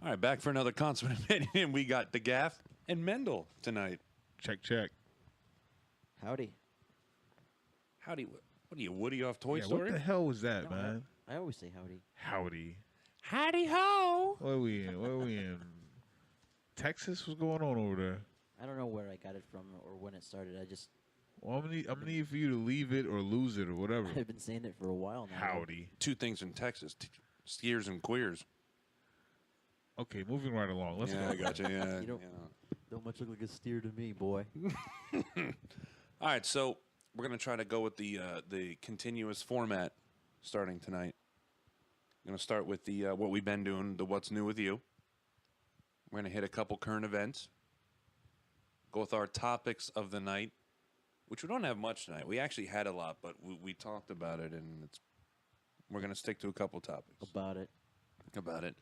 All right, back for another Consummate opinion. We got the Gaff and Mendel tonight. Check, check. Howdy. Howdy. What are you, Woody off Toy Yeah, Story? what the hell was that, No, man? I always say howdy. Howdy. Howdy ho! Where are we in? Where are we in? Texas? What's going on over there? I don't know where I got it from or when it started. Well, I'm gonna need for you to leave it or lose it or whatever. I've been saying it for a while now. Howdy. Two things in Texas: skiers and queers. Okay, moving right along. Let's Yeah, go. I got you. Yeah, You don't- Don't much look like a steer to me, boy. All right, so we're gonna try to go with the continuous format starting tonight. I'm gonna start with the what we've been doing, the what's new with you. We're gonna hit a couple current events. Go with our topics of the night, which we don't have much tonight. We actually had a lot, but we talked about it, and we're gonna stick to a couple topics About it. about it.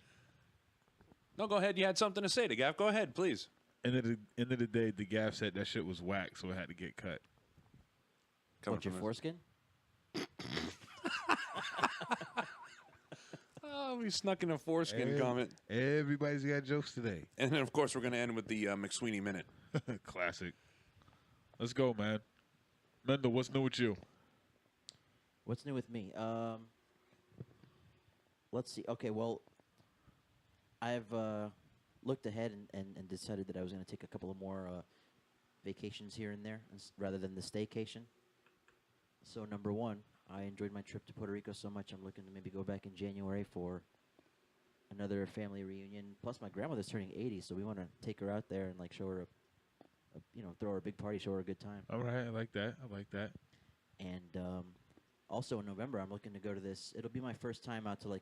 No, go ahead. You had something to say, the Gaff. Go ahead, please. End of the day, the Gaff said that shit was whack, so it had to get cut. Coming What, your from foreskin? Oh, we snuck in a foreskin comment. Everybody's got jokes today. And then, of course, we're going to end with the McSweeney Minute. Classic. Let's go, man. Mendel, what's new with you? What's new with me? Let's see. Okay, well, I've looked ahead and decided that I was going to take a couple of more vacations here and there rather than the staycation. So, number one, I enjoyed my trip to Puerto Rico so much, I'm looking to maybe go back in January for another family reunion. Plus, my grandmother's turning 80, so we want to take her out there and like show her throw her a big party, show her a good time. All right, I like that. I like that. And also in November, I'm looking to go to this. It'll be my first time out to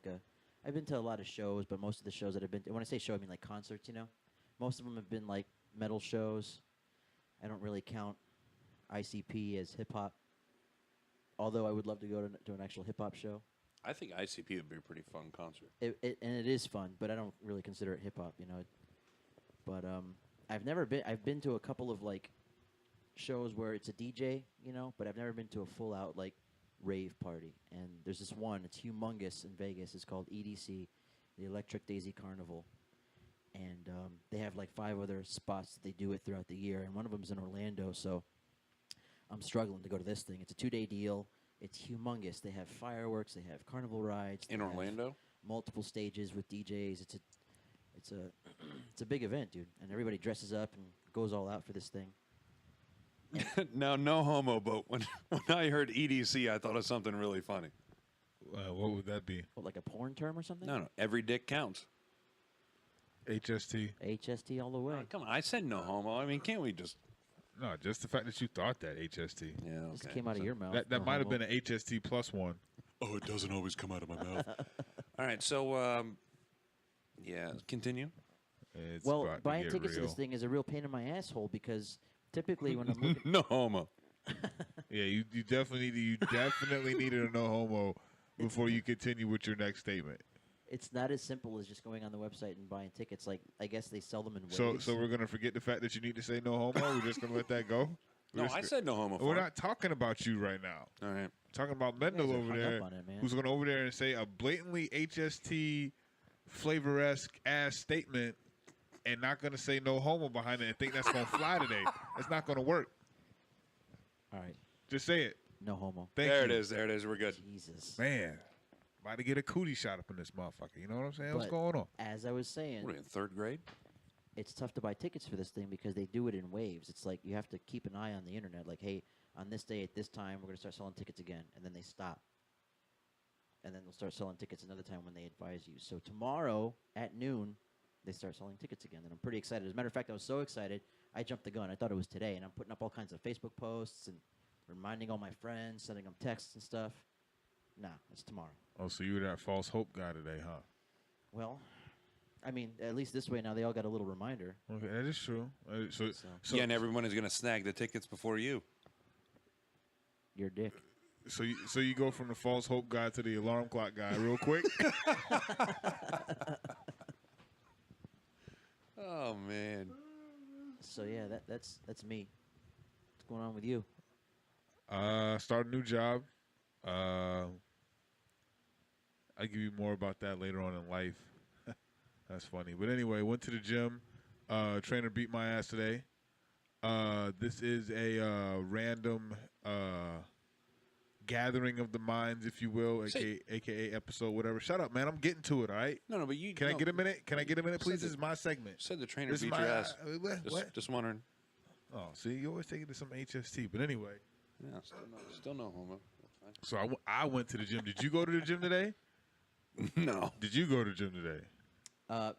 I've been to a lot of shows, but most of the shows that I've been to, when I say show, I mean like concerts, Most of them have been like metal shows. I don't really count ICP as hip-hop, although I would love to go to an actual hip-hop show. I think ICP would be a pretty fun concert. And it is fun, but I don't really consider it hip-hop, But I've been to a couple of like shows where it's a DJ, but I've never been to a full-out like rave party. And there's this one, it's humongous in Vegas. It's called EDC, the Electric Daisy Carnival. And they have like 5 other spots that they do it throughout the year, and one of them's in Orlando, so I'm struggling to go to this thing. It's a 2-day deal. It's humongous. They have fireworks. They have carnival rides. In Orlando? Multiple stages with DJs. It's a big event, dude. And everybody dresses up and goes all out for this thing. Now, no homo, but when I heard EDC, I thought of something really funny. What would that be? What, like a porn term or something? No, every dick counts. HST? HST all the way. Come on, I said no homo. I mean, can't we just... No, just the fact that you thought that HST. Yeah, Just okay. came out of your mouth. That No might have homo. been an HST plus one. Oh, it doesn't always come out of my mouth. All right, so, yeah, continue. It's Well, about to buying get tickets to real. this thing is a real pain in my asshole because typically when I'm looking... No homo. Yeah, you definitely needed a no homo before you continue with your next statement. It's not as simple as just going on the website and buying tickets. Like, I guess they sell them in waves. So we're gonna forget the fact that you need to say no homo. We're just gonna let that go. No, I said no homo. We're not talking about you right now. All right. We're talking about Mendel guys are over hung there, up on it, man. who's gonna over there and say a blatantly HST flavor-esque ass statement and not gonna say no homo behind it and think that's gonna fly today. That's not gonna work. All right. Just say it. No homo. Thank There you. it is. There it is. We're good. Jesus. Man, about to get a cootie shot up in this motherfucker. You know what I'm saying? What's But going on? As I was saying, What are you, in 3rd grade? it's tough to buy tickets for this thing because they do it in waves. It's like you have to keep an eye on the internet. Like, hey, on this day at this time, we're going to start selling tickets again. And then they stop. And then they'll start selling tickets another time when they advise you. So tomorrow at noon, they start selling tickets again. And I'm pretty excited. As a matter of fact, I was so excited, I jumped the gun. I thought it was today. And I'm putting up all kinds of Facebook posts and reminding all my friends, sending them texts and stuff. Nah, it's tomorrow. Oh, so you were that false hope guy today, huh? Well, I mean, at least this way now they all got a little reminder. Okay, that is true. So Yeah, and everyone is going to snag the tickets before you. Your dick. So you go from the false hope guy to the alarm clock guy real quick. Oh, man. So yeah, that's me. What's going on with you? Start a new job. I'll give you more about that later on in life. That's funny. But anyway, went to the gym. Trainer beat my ass today. This is a random gathering of the minds, if you will, aka episode, whatever. Shut up, man. I'm getting to it, all right? No, but you... Can I get a minute? Can I get a minute, please? This is my segment. Said the trainer This is beat your ass. What? Just wondering. Oh, see, you always take it to some HST. But anyway. Yeah, still no homo. That's So I went to the gym. Did you go to the gym today? fine. No. Did you go to the gym today?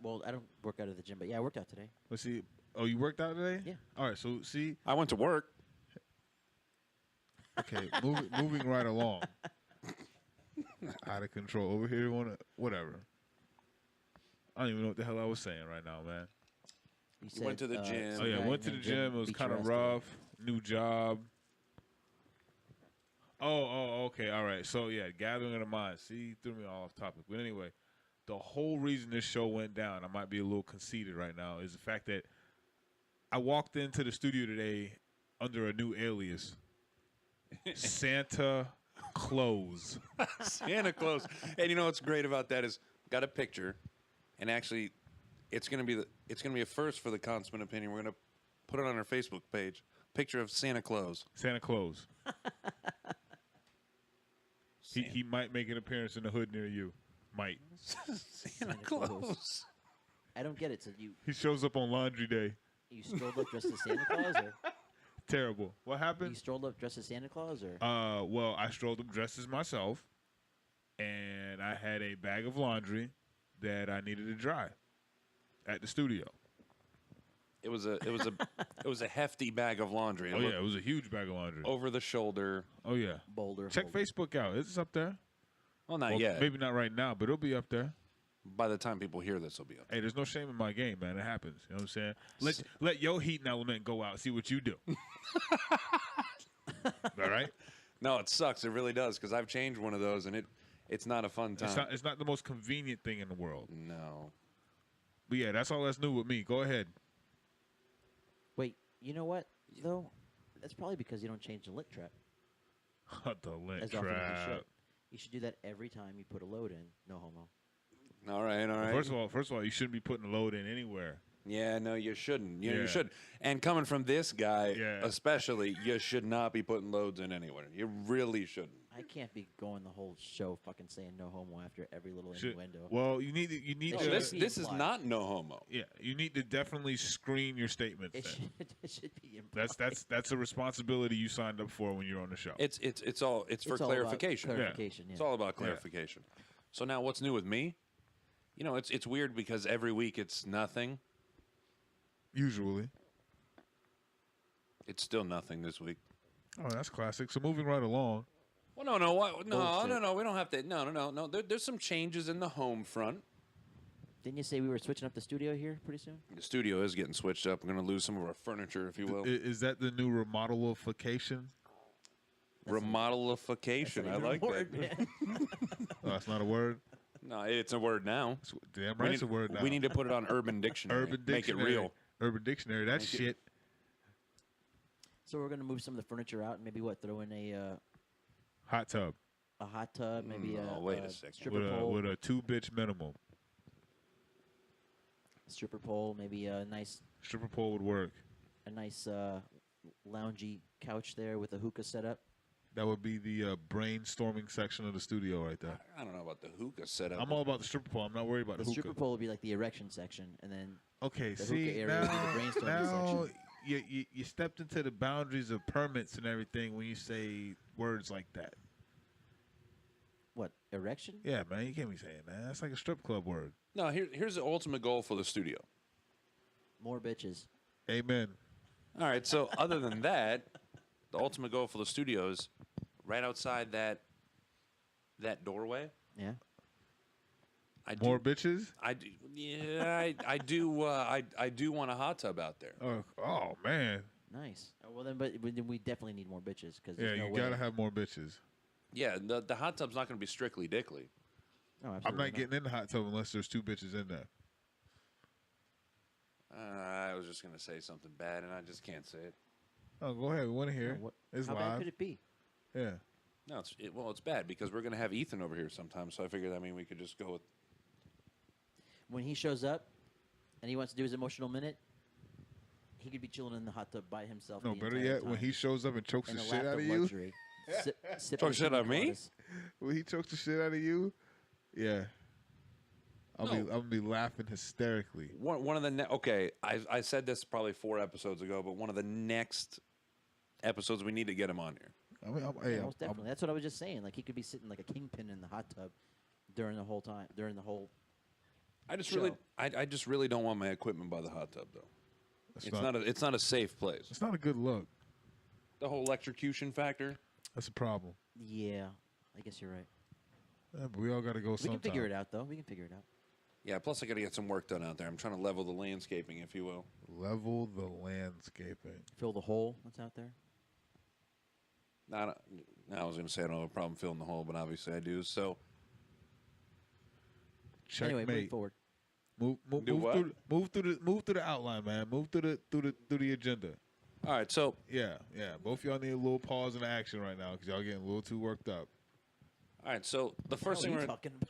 Well, I don't work out at the gym, but yeah, I worked out today. Let's see. Oh, you worked out today? Yeah. All right. So see. I went to work. Okay. moving right along. Out of control over here. Whatever. I don't even know what the hell I was saying right now, man. You went to the gym. Oh yeah, went to the gym. It was kind of rough. New job. Oh, okay, all right. So yeah, gathering of the mind. See, you threw me all off topic. But anyway, the whole reason this show went down, I might be a little conceited right now, is the fact that I walked into the studio today under a new alias, Santa Claus. Santa Claus. And you know what's great about that is got a picture, and actually, it's gonna be a first for the Consummate Opinion. We're gonna put it on our Facebook page. Picture of Santa Claus. Santa Claus. He might make an appearance in the hood near you. Might. Santa Claus. I don't get it. So He shows up on laundry day. you strolled up dressed as Santa Claus, or Terrible. What you happened? strolled up dressed as Santa Claus, or Well, I strolled up dressed as myself, and I had a bag of laundry that I needed to dry at the studio. It was a hefty bag of laundry. Oh yeah, it was a huge bag of laundry. Over the shoulder. Oh yeah. Boulder? Check Facebook out. It's up there. Well, not Well, yet. Maybe not right now, but it'll be up there. By the time people hear this, it'll be up. Hey, there's no shame in my game, man. It happens. You know what I'm saying? Let your heating element go out. See what you do. All right? No, it sucks. It really does, because I've changed one of those, and it's not a fun time. It's not the most convenient thing in the world. No. But yeah, that's all that's new with me. Go ahead. Wait, you know what though? That's probably because you don't change the lint trap The lint as often as you trap. should. You should do that every time you put a load in. No homo. All right. First of all, you shouldn't be putting a load in anywhere. Yeah, no, you shouldn't. You Yeah. should. And coming from this guy, Yeah. especially, you should not be putting loads in anywhere. You really shouldn't. I can't be going the whole show fucking saying no homo after every little innuendo. Well, you need No, to. This be is implied. not no homo. Yeah, you need to definitely screen your statements. It Then. it should be implied. That's a responsibility you signed up for when you're on the show. It's for It's all about clarification. clarification, yeah. It's all about clarification. So now, what's new with me? You know, it's weird because every week it's nothing. Usually. It's still nothing this week. Oh, that's classic. So moving right along. Well, no. What? No, Bullshit. no. We don't have to. No. There's some changes in the home front. Didn't you say we were switching up the studio here pretty soon? The studio is getting switched up. We're going to lose some of our furniture, if you will. Is that the new remodelification? Remodelification. I like Word, that. man. Oh, that's not a word. No, it's a word now. Damn right, it's a word now. We need to put it on Urban Dictionary. Urban Dictionary. Make it real. Urban Dictionary. That's Make it- shit. So we're gonna move some of the furniture out and maybe throw in a Hot tub hot tub, maybe No, a, wait a second. stripper pole, with a 2-bitch minimum. stripper pole, maybe a nice Stripper pole would work. loungy couch there with a hookah setup. That would be the brainstorming section of the studio right there. I don't know about the hookah setup. I'm all about the stripper pole. I'm not worried about The the hookah. stripper pole would be like the erection section, and then Okay, the see, hookah area would be the brainstorming now section. you stepped into the boundaries of permits and everything when you say words like that. What, erection? Yeah, man, you can't be saying that. That's like a strip club word. No, here's the ultimate goal for the studio. More bitches. Amen. All right, so other than that, the ultimate goal for the studio is right outside that doorway. Yeah. More bitches? I do. Yeah, I do. I do want a hot tub out there. Oh man. Nice. Well, then we definitely need more bitches because Yeah, there's no you way. gotta have more bitches. Yeah, the hot tub's not going to be strictly dickly. No, I'm absolutely not getting in the hot tub unless there's 2 bitches in there. I was just going to say something bad, and I just can't say it. Oh, go ahead. We want to hear. No, what- It's How bad live. could it be? Yeah. No, it's bad because we're going to have Ethan over here sometime. So I figured, we could just go with. when he shows up and he wants to do his emotional minute, he could be chilling in the hot tub by himself. No, the better entire yet, time. when he shows up and chokes in the a shit lap out of of you. luxury. Sipping Talk shit pina on me? coladas. When he chokes the shit out of you, yeah. I'm gonna be laughing hysterically. One of the okay, I said this probably 4 episodes ago, but one of the next episodes we need to get him on here. I mean, Yeah, most definitely. That's what I was just saying. Like he could be sitting like a kingpin in the hot tub during the whole time. During the whole. I just Show. really, I just really don't want my equipment by the hot tub though. It's not a safe place. It's not a good look. The whole electrocution factor. That's a problem. Yeah, I guess you're right. Yeah, but we all got to go We sometime. can figure it out, though. We can figure it out. Yeah. Plus, I got to get some work done out there. I'm trying to level the landscaping, if you will. Level the landscaping. Fill the hole that's out there. I was going to say I don't have a problem filling the hole, but obviously I do. So Checkmate. Anyway, moving forward. Move through the outline, man. Move through the agenda. all right. So Yeah. Both y'all need a little pause in the action right now because y'all getting a little too worked up. all right. So the first What thing are we're you talking about?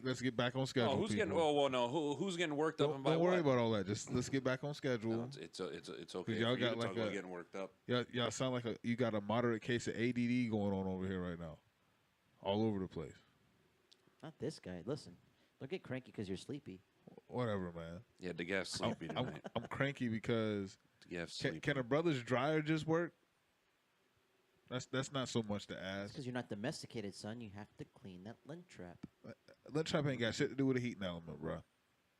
Let's get back on schedule. oh, who's people. getting? Oh, well, no. Who's getting worked up? Don't, And by don't worry what? about all that. Just let's get back on schedule. No, it's okay. y'all for you got to like talk about a- getting worked up. Y'all sound like you got a moderate case of ADD going on over here right now, all over the place. Not this guy. Listen, don't get cranky because you're sleepy. Whatever, man. Yeah, the guy's sleepy I'm, tonight. I'm cranky because The guy's sleepy. can a brother's dryer just work? That's not so much to It's ask. because you're not domesticated, son. You have to clean that lint trap. Lint trap ain't got shit to do with the heating element, bro.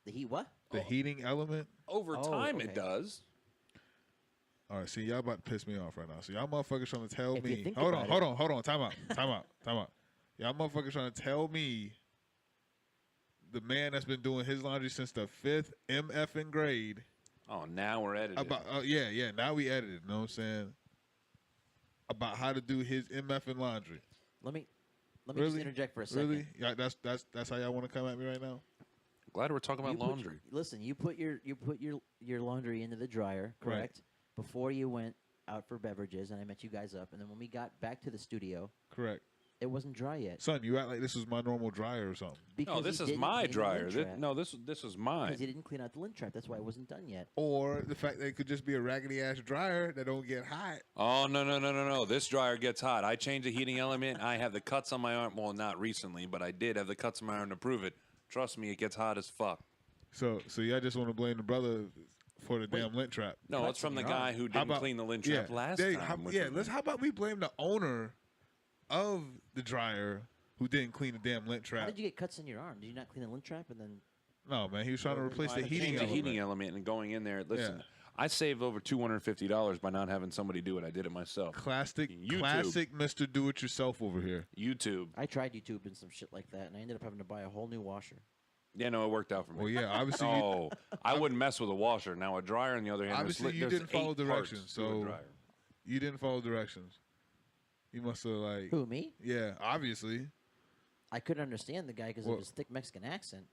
The heat what? The heating element. Over Oh, time, okay. it does. All right, see, y'all about to piss me off right now. So y'all motherfuckers trying to tell If you me. think Hold about on. Time out. Y'all motherfuckers trying to tell me the man that's been doing his laundry since the 5th MFing grade Oh, now we're editing. about yeah. Now we edited. You know what I'm saying? About how to do his MFing laundry. Let me Really? just interject for a second. Really? Yeah, that's how y'all want to come at me right now? Glad we're talking about You put- laundry. Listen, you put your laundry into the dryer, Right. correct? Before you went out for beverages, and I met you guys up, and then when we got back to the studio, Correct. it wasn't dry yet. Son, you act like this was my normal dryer or something. Because No, this he is didn't my clean the dryer. lint This, trap. no, this was Because mine. he didn't clean out the lint trap. That's why it wasn't done yet. Or the fact that it could just be a raggedy ass dryer that don't get hot. Oh no! This dryer gets hot. I changed the heating element. I have the cuts on my arm. Well, not recently, but I did have the cuts on my arm to prove it. Trust me, it gets hot as fuck. So y'all just want to blame the brother for the damn lint trap. No, Cuts it's from in the your guy arm. who How didn't about- clean the lint trap last there- time. which yeah, was how about we blame the owner of the dryer who didn't clean the damn lint How trap? did you get cuts in your arm? Did you not clean the lint trap and then? No, man, he was trying to replace the I heating changed the element. heating element and going in there. Listen, Yeah. I saved over $250 by not having somebody do it. I did it myself. Classic YouTube. Mr. Do-It-Yourself over here. YouTube. I tried YouTube and some shit like that, and I ended up having to buy a whole new washer. Yeah, no, it worked out for me. Well, yeah, obviously, Oh, I wouldn't mess with a washer. Now a dryer, on the other hand, Obviously, you there's didn't follow 8 directions, parts to a so- dryer. you didn't follow directions. You must have like, Who, me? yeah, obviously. I couldn't understand the guy because Well- of his thick Mexican accent.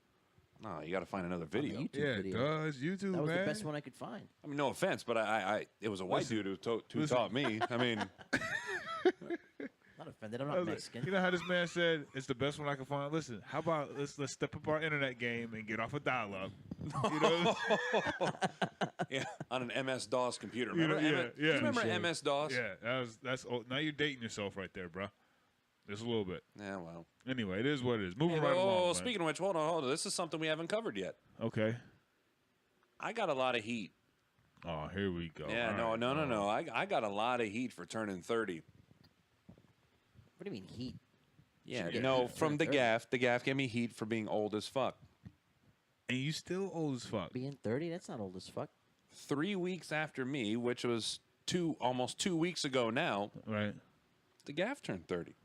No, you got to find another on the video. YouTube Yeah, it video. does. YouTube, That was man. the best one I could find. I mean, no offense, but I it was a white Listen, dude who listen. taught me. I mean, Not offended. I'm I not was like, Mexican. you know how this man said it's the best one I can find. Listen, how about let's step up our internet game and get off a dial-up. You know, yeah, on an MS DOS computer. You know, Remember? yeah, Do you yeah. remember Touche. MS DOS? yeah, that's now you're dating yourself right there, bro. Just a little bit. Yeah, well. Anyway, it is what it is. Moving Hey, right well, along. man. speaking of which, hold on. This is something we haven't covered yet. Okay. I got a lot of heat. Oh, here we go. Yeah, All no, right. no. I got a lot of heat for turning 30. What do you mean heat? Yeah, get no, heat for from the 30. gaff. The gaff gave me heat for being old as fuck. And you still old as fuck. Being 30? That's not old as fuck. 3 weeks after me, which was almost 2 weeks ago now, Right. the gaff turned 30.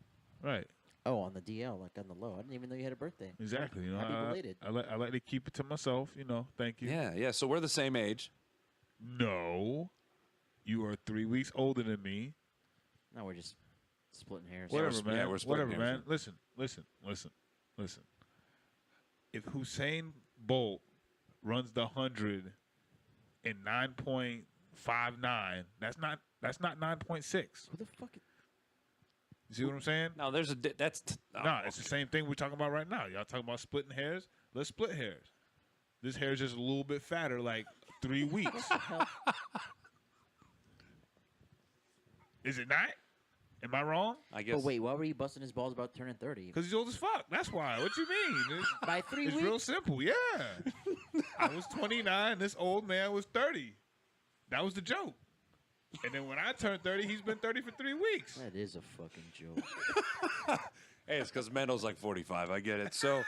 Right. Oh, on the DL, like on the low. I didn't even know you had a birthday. Exactly. You know, Happy belated. I like to keep it to myself. You know. Thank you. Yeah. So we're the same age. No. You are 3 weeks older than me. Now we're just splitting hairs. we're Whatever, sp- man. yeah, we're splitting Whatever, hairs man. Listen. If Hussein Bolt runs the 100 in 9.59, that's not 9.6. Who the fuck? You see what I'm saying? No, there's a that's No, it's the same thing we're talking about right now. Y'all talking about splitting hairs? Let's split hairs. This hair is just a little bit fatter, like 3 weeks. Is it not? Am I wrong? I guess. But wait, why were you busting his balls about turning 30? Because he's old as fuck. That's why. What you mean? By 3 It's weeks? real simple. Yeah. I was 29. This old man was 30. That was the joke. And then when I turned 30, he's been 30 for 3 weeks. That is a fucking joke. Hey, it's because Mendo's like 45. I get it. So,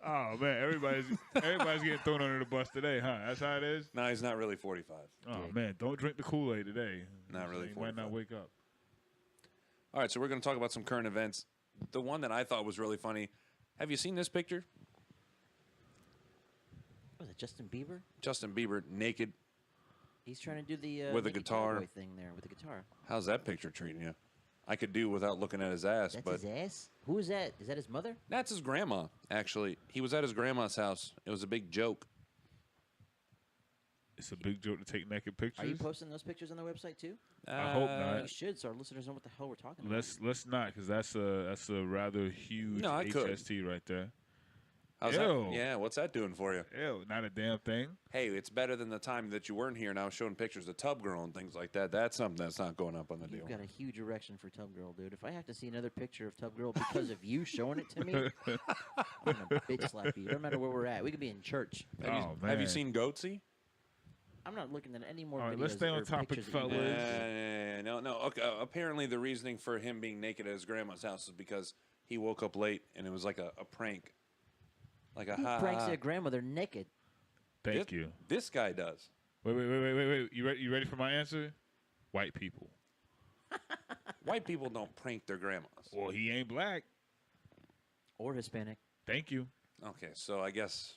Oh man, everybody's getting thrown under the bus today, huh? That's how it is. no, he's not really 45. Oh man, don't drink the Kool-Aid today. Not really You might not 45. wake up. All right, so we're going to talk about some current events. The one that I thought was really funny. Have you seen this picture? Was it Justin Bieber? Justin Bieber naked. He's trying to do the With a naked guitar. cowboy thing there with the guitar. How's that picture treating you? I could do without looking at his ass, That's but his ass? Who is that? Is that his mother? that's his grandma, actually. He was at his grandma's house. It was a big joke. It's a big joke to take naked pictures. Are you posting those pictures on the website too? I hope not. You should, so our listeners know what the hell we're talking about. Let's not, because that's a rather huge No, I could. HST right there. How's Ew. that? Yeah, what's that doing for you? Ew, not a damn thing. Hey, it's better than the time that you weren't here and I was showing pictures of Tub Girl and things like that. That's something that's not going up on the deal. You've got a huge erection for Tub Girl, dude. If I have to see another picture of Tub Girl because of you showing it to me, I'm gonna bitch slap you. No matter where we're at, we could be in church. Have you, Oh, have you man. seen Goatsy? I'm not looking at any more All right, videos let's stay on or topic, pictures that you fellas. posted. No. Okay, apparently, the reasoning for him being naked at his grandma's house is because he woke up late and it was like a prank. Like a Who ha pranks ha. their grandmother naked? Thank This- you. This guy does. Wait. You ready for my answer? White people. White people don't prank their grandmas. Well, he ain't black. Or Hispanic. Thank you. Okay, so I guess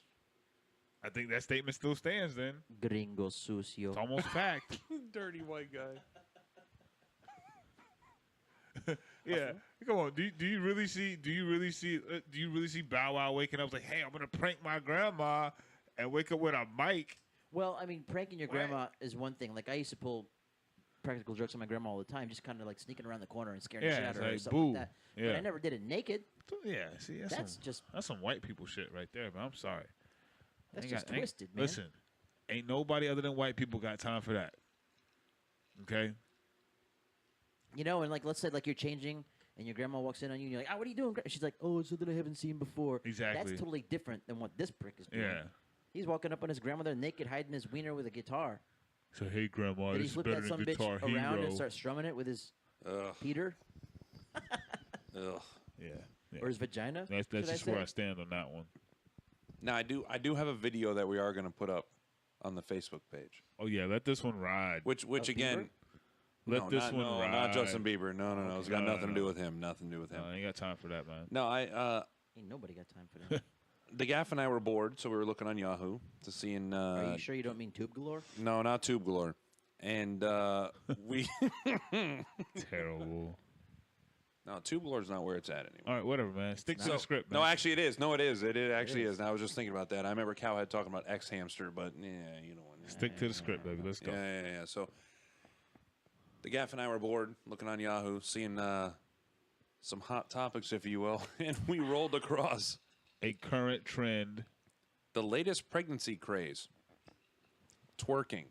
I think that statement still stands then. Gringo sucio. It's almost fact. dirty white guy. Yeah. Come on. Do you really see Bow Wow waking up like, hey, I'm gonna prank my grandma and wake up with a mic? Well, I mean, pranking your What? grandma is one thing. Like, I used to pull practical jokes on my grandma all the time, just kind of like sneaking around the corner and scaring the Yeah, shit out it's of her or like, something boo. like that. But Yeah. I never did it naked. Yeah, see, That's just that's some white people shit right there, man. I'm sorry. that's Ain't just got- ain't- twisted, man. Listen, ain't nobody other than white people got time for that. Okay? You know, and like, let's say like you're changing and your grandma walks in on you and you're like, "Ah, what are you doing?" She's like, "Oh, it's something I haven't seen before." Exactly. That's totally different than what this prick is doing. Yeah. He's walking up on his grandmother naked, hiding his wiener with a guitar. So, hey, Grandma, Did he this is flip better that than some Guitar bitch around Hero. and start strumming it with his Ugh. Peter Ugh. Yeah. or his vagina? That's should just I where say? I stand on that one. Now I do have a video that we are going to put up on the Facebook page. Oh, yeah, let this one ride. Which Of again, Let no, this not, one no, ride. not Justin Bieber. No. It's got No, nothing to no. do with him. Nothing to do with him. No, I ain't got time for that, man. No, Ain't nobody got time for that. the gaff and I were bored, so we were looking on Yahoo to see in. Are you sure you don't mean tube galore? No, not Tube Galore. And we Terrible. no, Tube Galore's not where it's at anymore. All right, whatever, man. Stick to not. the script, man. No, actually, it is. No, it is. It actually is. is. And I was just thinking about that. I remember Cowhead talking about X Hamster, but yeah, you know what? Stick to the script, baby. Let's go. Yeah. So the gaff and I were bored, looking on Yahoo, seeing some hot topics, if you will, and we rolled across A current trend. the latest pregnancy craze: twerking.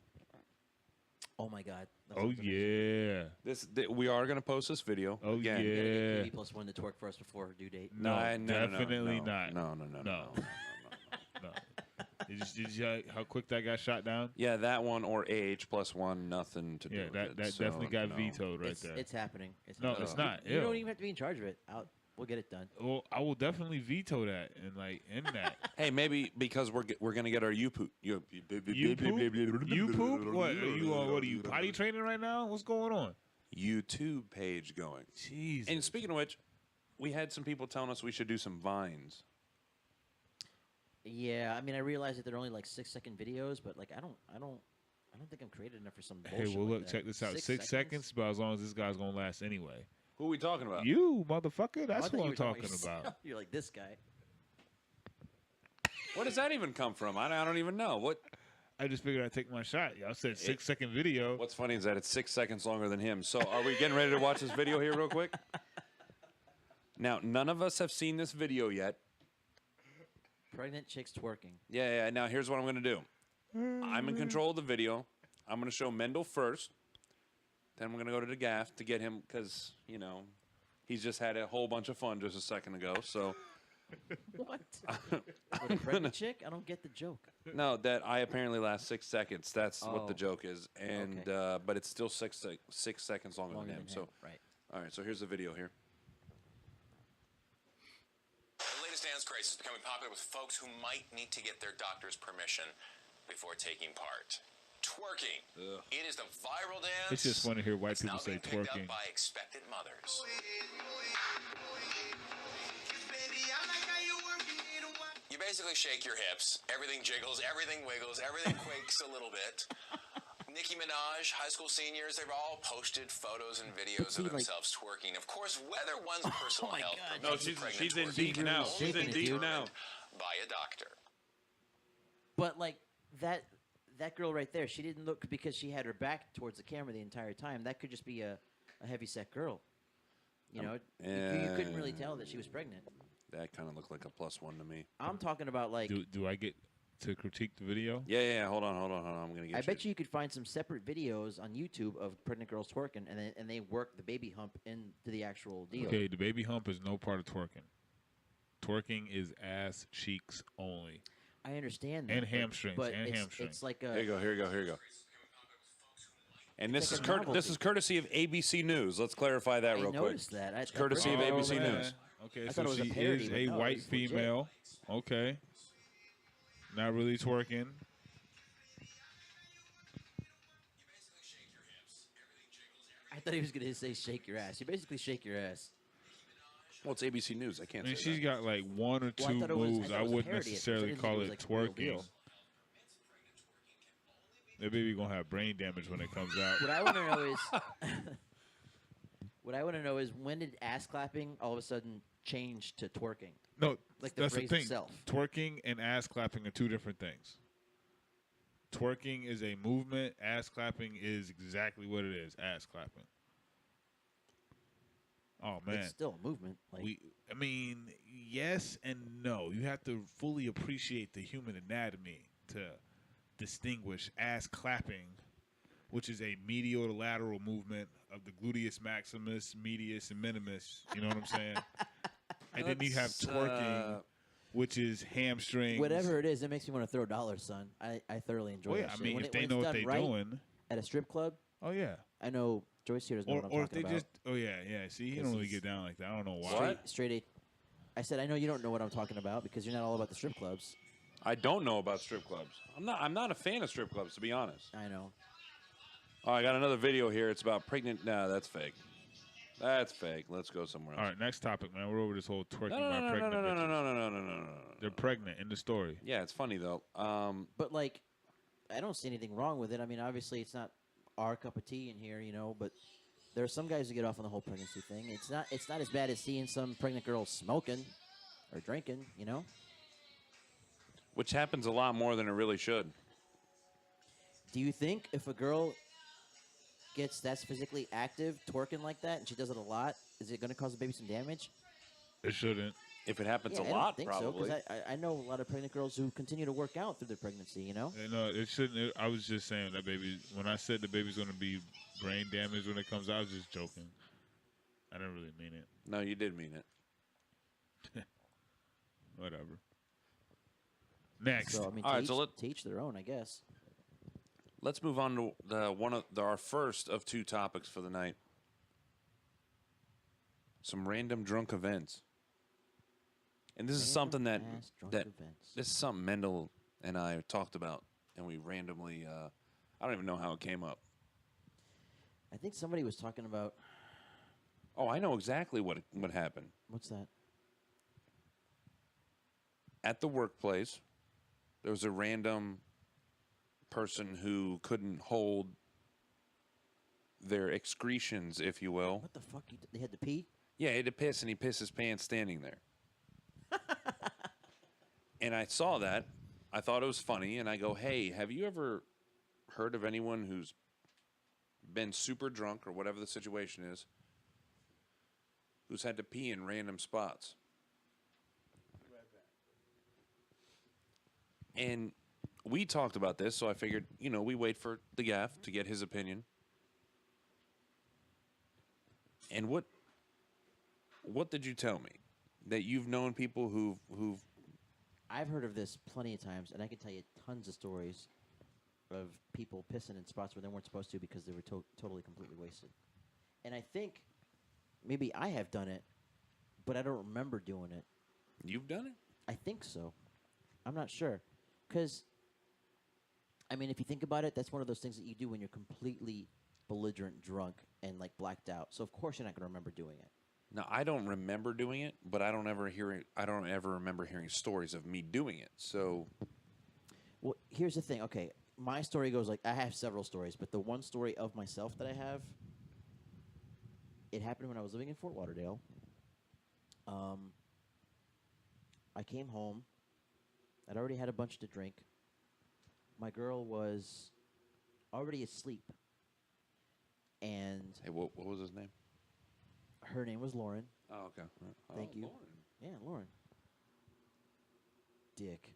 Oh my God. That's Oh, something we should- yeah. We are going to post this video Oh, again. We gotta Yeah. get KB+1 to twerk for us before her due date. No, No, definitely no, not. No. No. Did you see how quick that got shot down? Yeah, that one or AH+1, nothing to do Yeah, with that it. that definitely got no. vetoed right it's, there. It's happening. It's No, happening. it's not. You Ew. don't even have to be in charge of it. We'll get it done. Well, I will definitely veto that and like end that. Hey, maybe because we're going to get our you poop. You poop? You poop? What? What are you potty training right now? What's going on? YouTube page going. Jesus. And speaking of which, we had some people telling us we should do some vines. Yeah, I mean, I realize that they're only like 6-second videos, but like, I don't think I'm created enough for some bullshit. Hey, well, like look, that. check this out. 6 seconds, but as long as this guy's gonna last anyway. Who are we talking about? You, motherfucker. I That's thought what you I'm were talking yourself. about. You're like this guy. Where does that even come from? I don't even know. What? I just figured I'd take my shot. Y'all said 6-second video. What's funny is that it's 6 seconds longer than him. So are we getting ready to watch this video here real quick? Now, none of us have seen this video yet. Pregnant chicks twerking. Yeah. Now here's what I'm gonna do. I'm in control of the video. I'm gonna show Mendel first. Then we're gonna go to the gaff to get him because he's just had a whole bunch of fun just a second ago. So What? With a pregnant chick? I don't get the joke. no, that I apparently last 6 seconds. That's what the Oh. joke is, and but it's still 6 seconds longer than him. So right. all right. So here's the video here. The latest dance craze is becoming popular with folks who might need to get their doctor's permission before taking part. Twerking. Ugh. It is the viral dance. It's just funny to hear white that's people now say being picked twerking. up by expectant mothers. You basically shake your hips. Everything jiggles, everything wiggles, everything quakes a little bit. Nicki Minaj, high school seniors, they've all posted photos and videos see, of like- themselves twerking. Of course, whether one's personal my health God. promotes No, pregnant she's in twerking deep is now. only She's in deep determined now. by a doctor. But like that girl right there, she didn't look because she had her back towards the camera the entire time. That could just be a heavy set girl. You know, you couldn't really tell that she was pregnant. That kind of looked like a +1 to me. I'm talking about like Do I get to critique the video? Yeah. Hold on. I'm gonna get. I bet you could find some separate videos on YouTube of pregnant girls twerking, and they work the baby hump into the actual deal. Okay, the baby hump is no part of twerking. Twerking is ass cheeks only. I understand that, And hamstrings, but and it's, hamstrings. it's like Here a you go. And this It's is like a this is novelty. courtesy of ABC News. Let's clarify that I real quick. noticed that. It's courtesy of that ABC broke my News. heart. Okay, I so thought it was a she parody, is but a no, white it's legit. female. Okay. Not really twerking. I thought he was gonna say shake your ass. You basically shake your ass. Well, it's ABC News. I can't I mean, say she's that. got like one or Well, I two thought it was- I moves. thought I it was a wouldn't parody at first. I necessarily didn't think call it was, it like, the real twerking. deal. That baby gonna have brain damage when it comes out. What I want to know is, what I want to know is when did ass clapping all of a sudden change to twerking? No, Like the that's the phrase thing. itself. Twerking and ass clapping are two different things. Twerking is a movement. Ass clapping is exactly what it is. Ass clapping. Oh man, It's still a movement. Like I mean, yes and no. You have to fully appreciate the human anatomy to distinguish ass clapping, which is a medial-lateral movement of the gluteus maximus, medius, and minimus. You know what I'm saying? And then you have Let's, twerking, which is hamstrings. whatever it is, it makes me want to throw dollars, son. I thoroughly enjoy Well, that yeah, I shit. mean, When if it- they when know it's what done they're right doing, at a strip club, oh yeah. I know Joyce here doesn't know Or what I'm if they talking just, about. oh yeah. See, he 'Cause don't really he's get down like that. I don't know why. What? Straight A. I said I know you don't know what I'm talking about because you're not all about the strip clubs. I don't know about strip clubs. I'm not a fan of strip clubs, to be honest. I know. Oh, I got another video here. It's about pregnant. Nah, that's fake. That's fake. Let's go somewhere else. All right, next topic, man. We're over this whole twerking No, no, by no, no, pregnant no, no, bitches. no, no, no, no, no, no, no. They're pregnant in the story. Yeah, it's funny though. But like, I don't see anything wrong with it. I mean, obviously, it's not our cup of tea in here, you know. But there are some guys who get off on the whole pregnancy thing. It's not as bad as seeing some pregnant girls smoking or drinking, you know. which happens a lot more than it really should. Do you think if a girl that's physically active, twerking like that, and she does it a lot, is it going to cause the baby some damage? It shouldn't. If it happens Yeah, a I lot, don't think probably. so because I know a lot of pregnant girls who continue to work out through their pregnancy. You know. No, it shouldn't. I was just saying that baby. When I said the baby's going to be brain damaged when it comes out, I was just joking. I didn't really mean it. No, you did mean it. Whatever. Next. So I mean, All right, so to each their own, I guess. Let's move on to our first of two topics for the night. Some random drunk events. And this is something that Ass drunk that events. this is something Mendel and I talked about, and we randomly I don't even know how it came up. I think somebody was talking about Oh, I know exactly what happened. what's that? At the workplace, there was a random person who couldn't hold their excretions, if you will. What the fuck? They had to pee. Yeah, he had to piss, and he pissed his pants standing there. And I saw that. I thought it was funny, and I go, hey, have you ever heard of anyone who's been super drunk or whatever the situation is, who's had to pee in random spots? And we talked about this, so I figured, we wait for the gaff to get his opinion. And what did you tell me? That you've known people who've I've heard of this plenty of times, and I can tell you tons of stories of people pissing in spots where they weren't supposed to because they were totally, completely wasted. And I think maybe I have done it, but I don't remember doing it. You've done it? I think so. I'm not sure. Because, I mean, if you think about it, that's one of those things that you do when you're completely belligerent drunk and, like, blacked out. So, of course, you're not going to remember doing it. Now, I don't remember doing it, but I don't ever remember hearing stories of me doing it. So, Well, here's the thing. Okay, my story goes like, I have several stories, but the one story of myself that I have, it happened when I was living in Fort Lauderdale. I came home. I'd already had a bunch to drink. My girl was already asleep. And hey, what was his name? her name was Lauren. Oh, okay. Thank you. Lauren. Yeah, Lauren. Dick.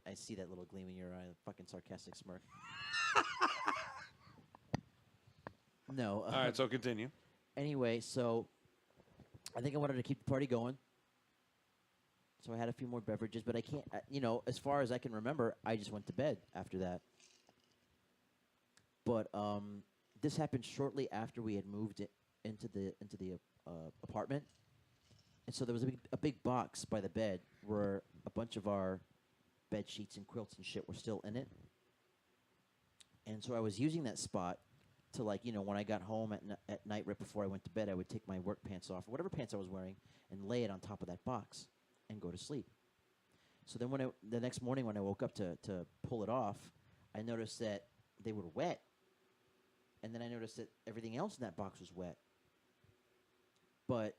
I see that little gleam in your eye, fucking sarcastic smirk. No. All right, so continue. Anyway, so I think I wanted to keep the party going. So I had a few more beverages, but I can't, as far as I can remember, I just went to bed after that. But this happened shortly after we had moved into the apartment. And so there was a big box by the bed where a bunch of our bed sheets and quilts and shit were still in it. And so I was using that spot to, like, when I got home at night right before I went to bed, I would take my work pants off, or whatever pants I was wearing, and lay it on top of that box and go to sleep. So then the next morning when I woke up to pull it off, I noticed that they were wet. And then I noticed that everything else in that box was wet. But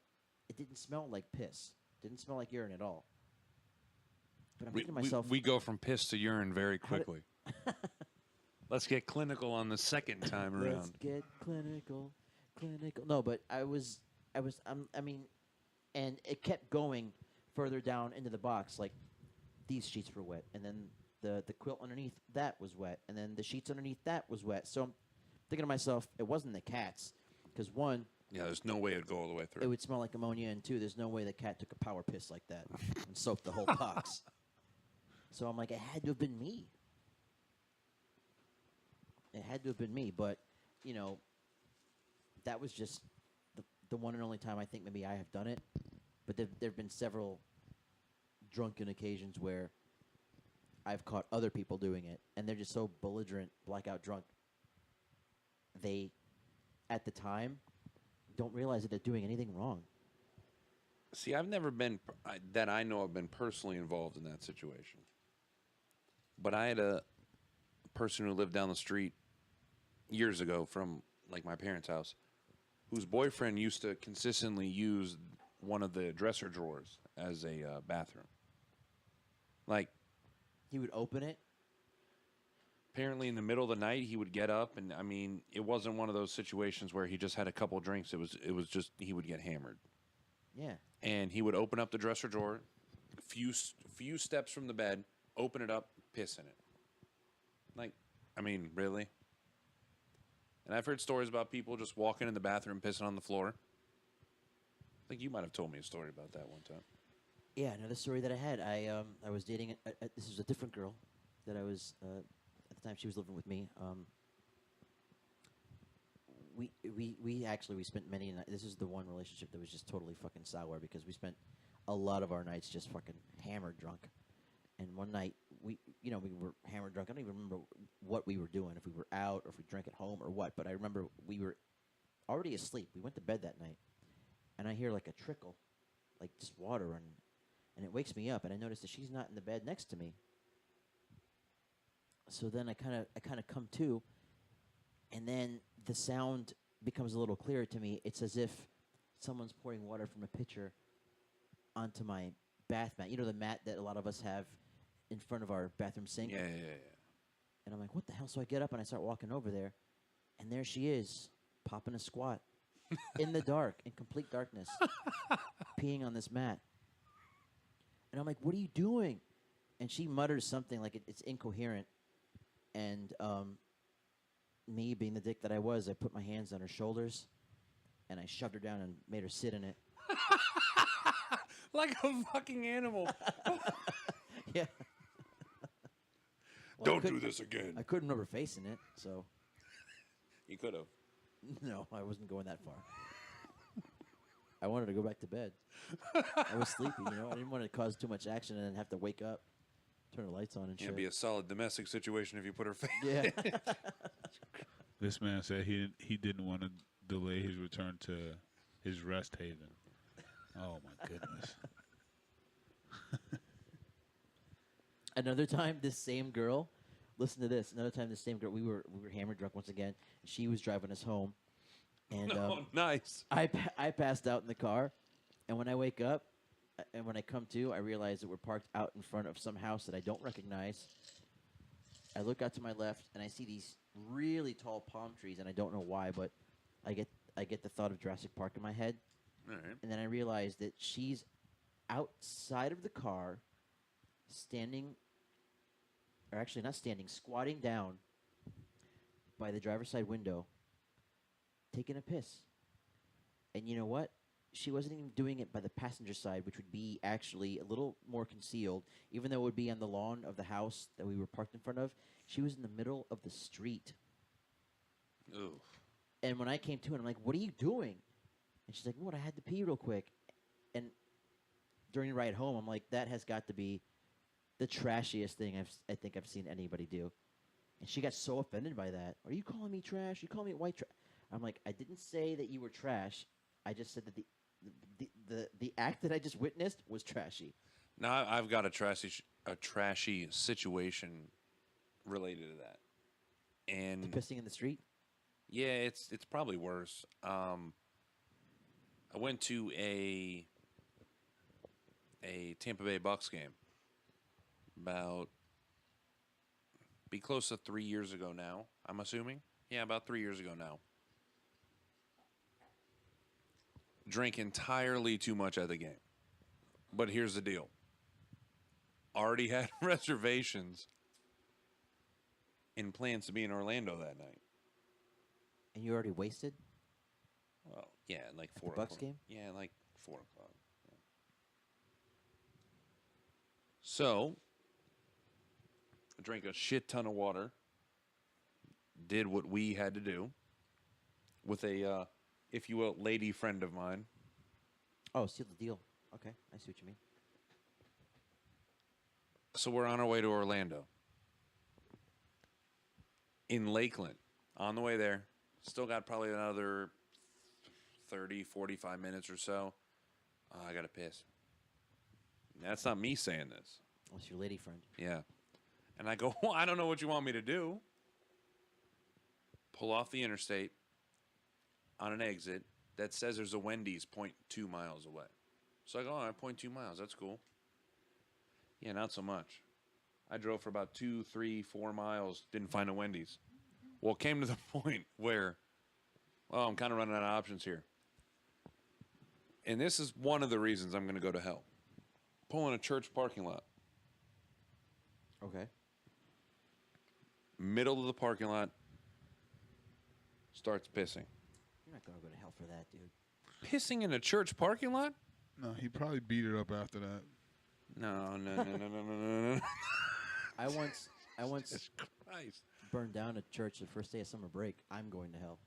it didn't smell like piss. Didn't smell like urine at all. But I'm thinking to myself, we go from piss to urine very quickly. Let's get clinical on the second time around. Let's get clinical. No, but I mean, and it kept going further down into the box. Like, these sheets were wet, and then the quilt underneath that was wet, and then the sheets underneath that was wet. So I'm thinking to myself, it wasn't the cats, because one, yeah, there's no way it would go all the way through. it would smell like ammonia, and two, there's no way the cat took a power piss like that and soaked the whole box. So I'm like, it had to have been me. It had to have been me, but, that was just the one and only time I think maybe I have done it. But there have been several drunken occasions where I've caught other people doing it, and they're just so belligerent, blackout drunk. They, at the time, don't realize that they're doing anything wrong. See, I've never been, that I know of, been personally involved in that situation. But I had a person who lived down the street years ago from, like, my parents' house, whose boyfriend used to consistently use one of the dresser drawers as a bathroom. Like, He would open it. apparently in the middle of the night he would get up, and I mean, it wasn't one of those situations where he just had a couple drinks. It was just he would get hammered. Yeah. And he would open up the dresser drawer, few steps from the bed, open it up, piss in it. Like, I mean, really? And I've heard stories about people just walking in the bathroom, pissing on the floor. I think you might have told me a story about that one time. Yeah, another story that I had. I was dating. This was a different girl that I was at the time. She was living with me. We spent many nights. This is the one relationship that was just totally fucking sour because we spent a lot of our nights just fucking hammered drunk. And one night we were hammered drunk. I don't even remember what we were doing, if we were out or if we drank at home or what. But I remember we were already asleep. We went to bed that night, and I hear like a trickle, like just water, and it wakes me up. And I notice that she's not in the bed next to me. So then I kind of come to, and then the sound becomes a little clearer to me. It's as if someone's pouring water from a pitcher onto my bath mat. You know, the mat that a lot of us have in front of our bathroom sink? Yeah. And I'm like, what the hell? So I get up and I start walking over there, and there she is, popping a squat in the dark, in complete darkness, peeing on this mat. And I'm like, what are you doing? and she mutters something like it's incoherent, and me being the dick that I was, I put my hands on her shoulders, and I shoved her down and made her sit in it. Like a fucking animal. Yeah. Well, Don't do this again. I couldn't remember facing it, so You could have. no, I wasn't going that far. I wanted to go back to bed. I was sleepy, you know. I didn't want to cause too much action and then have to wake up, turn the lights on and It'd shit. be a solid domestic situation if you put her face. Yeah. This man said he didn't want to delay his return to his rest haven. Oh my goodness. Another time, this same girl. Listen to this. Another time, this same girl. We were hammered drunk once again. She was driving us home, and Oh, nice. I passed out in the car, and when I wake up, and when I come to, I realize that we're parked out in front of some house that I don't recognize. I look out to my left, and I see these really tall palm trees, and I don't know why, but I get the thought of Jurassic Park in my head, All right. and then I realize that she's outside of the car, standing, or actually not standing, squatting down by the driver's side window, taking a piss. And you know what? She wasn't even doing it by the passenger side, which would be actually a little more concealed, even though it would be on the lawn of the house that we were parked in front of. She was in the middle of the street. Ooh. And when I came to it, I'm like, what are you doing? And she's like, what? I had to pee real quick. And during the ride home, I'm like, that has got to be the trashiest thing I think I've seen anybody do. And she got so offended by that. Are you calling me trash? You calling me white trash? I'm like, I didn't say that you were trash. I just said that the act that I just witnessed was trashy. Now I've got a trashy situation related to that, and The pissing in the street? yeah, it's probably worse. I went to a Tampa Bay Bucks game about be close to 3 years ago now. I'm assuming, yeah, about 3 years ago now. Drank entirely too much at the game, but here's the deal. Already had reservations and plans to be in Orlando that night. And you already wasted? Well, yeah, like At 4 the Bucks o'clock. game? Yeah, like 4 o'clock. Yeah. So, I drank a shit ton of water. Did what we had to do with a, if you will, lady friend of mine. Oh, seal the deal. Okay, I see what you mean. So we're on our way to Orlando. In Lakeland, on the way there, still got probably another 30, 45 minutes or so. I got to piss. That's not me saying this. That's your lady friend. Yeah. And I go, well, I don't know what you want me to do. Pull off the interstate on an exit that says there's a Wendy's 0.2 miles away. So I go, all right, 0.2 miles. That's cool. Yeah, not so much. I drove for about 2, 3, 4 miles, didn't find a Wendy's. Well, it came to the point where, well, I'm kind of running out of options here. And this is one of the reasons I'm going to go to hell. Pulling a church parking lot. Okay. Middle of the parking lot. Starts pissing. You're not going to go to hell for that, dude. Pissing in a church parking lot? No, he probably beat it up after that. No. I once Jesus Christ. burned down a church the first day of summer break. I'm going to hell.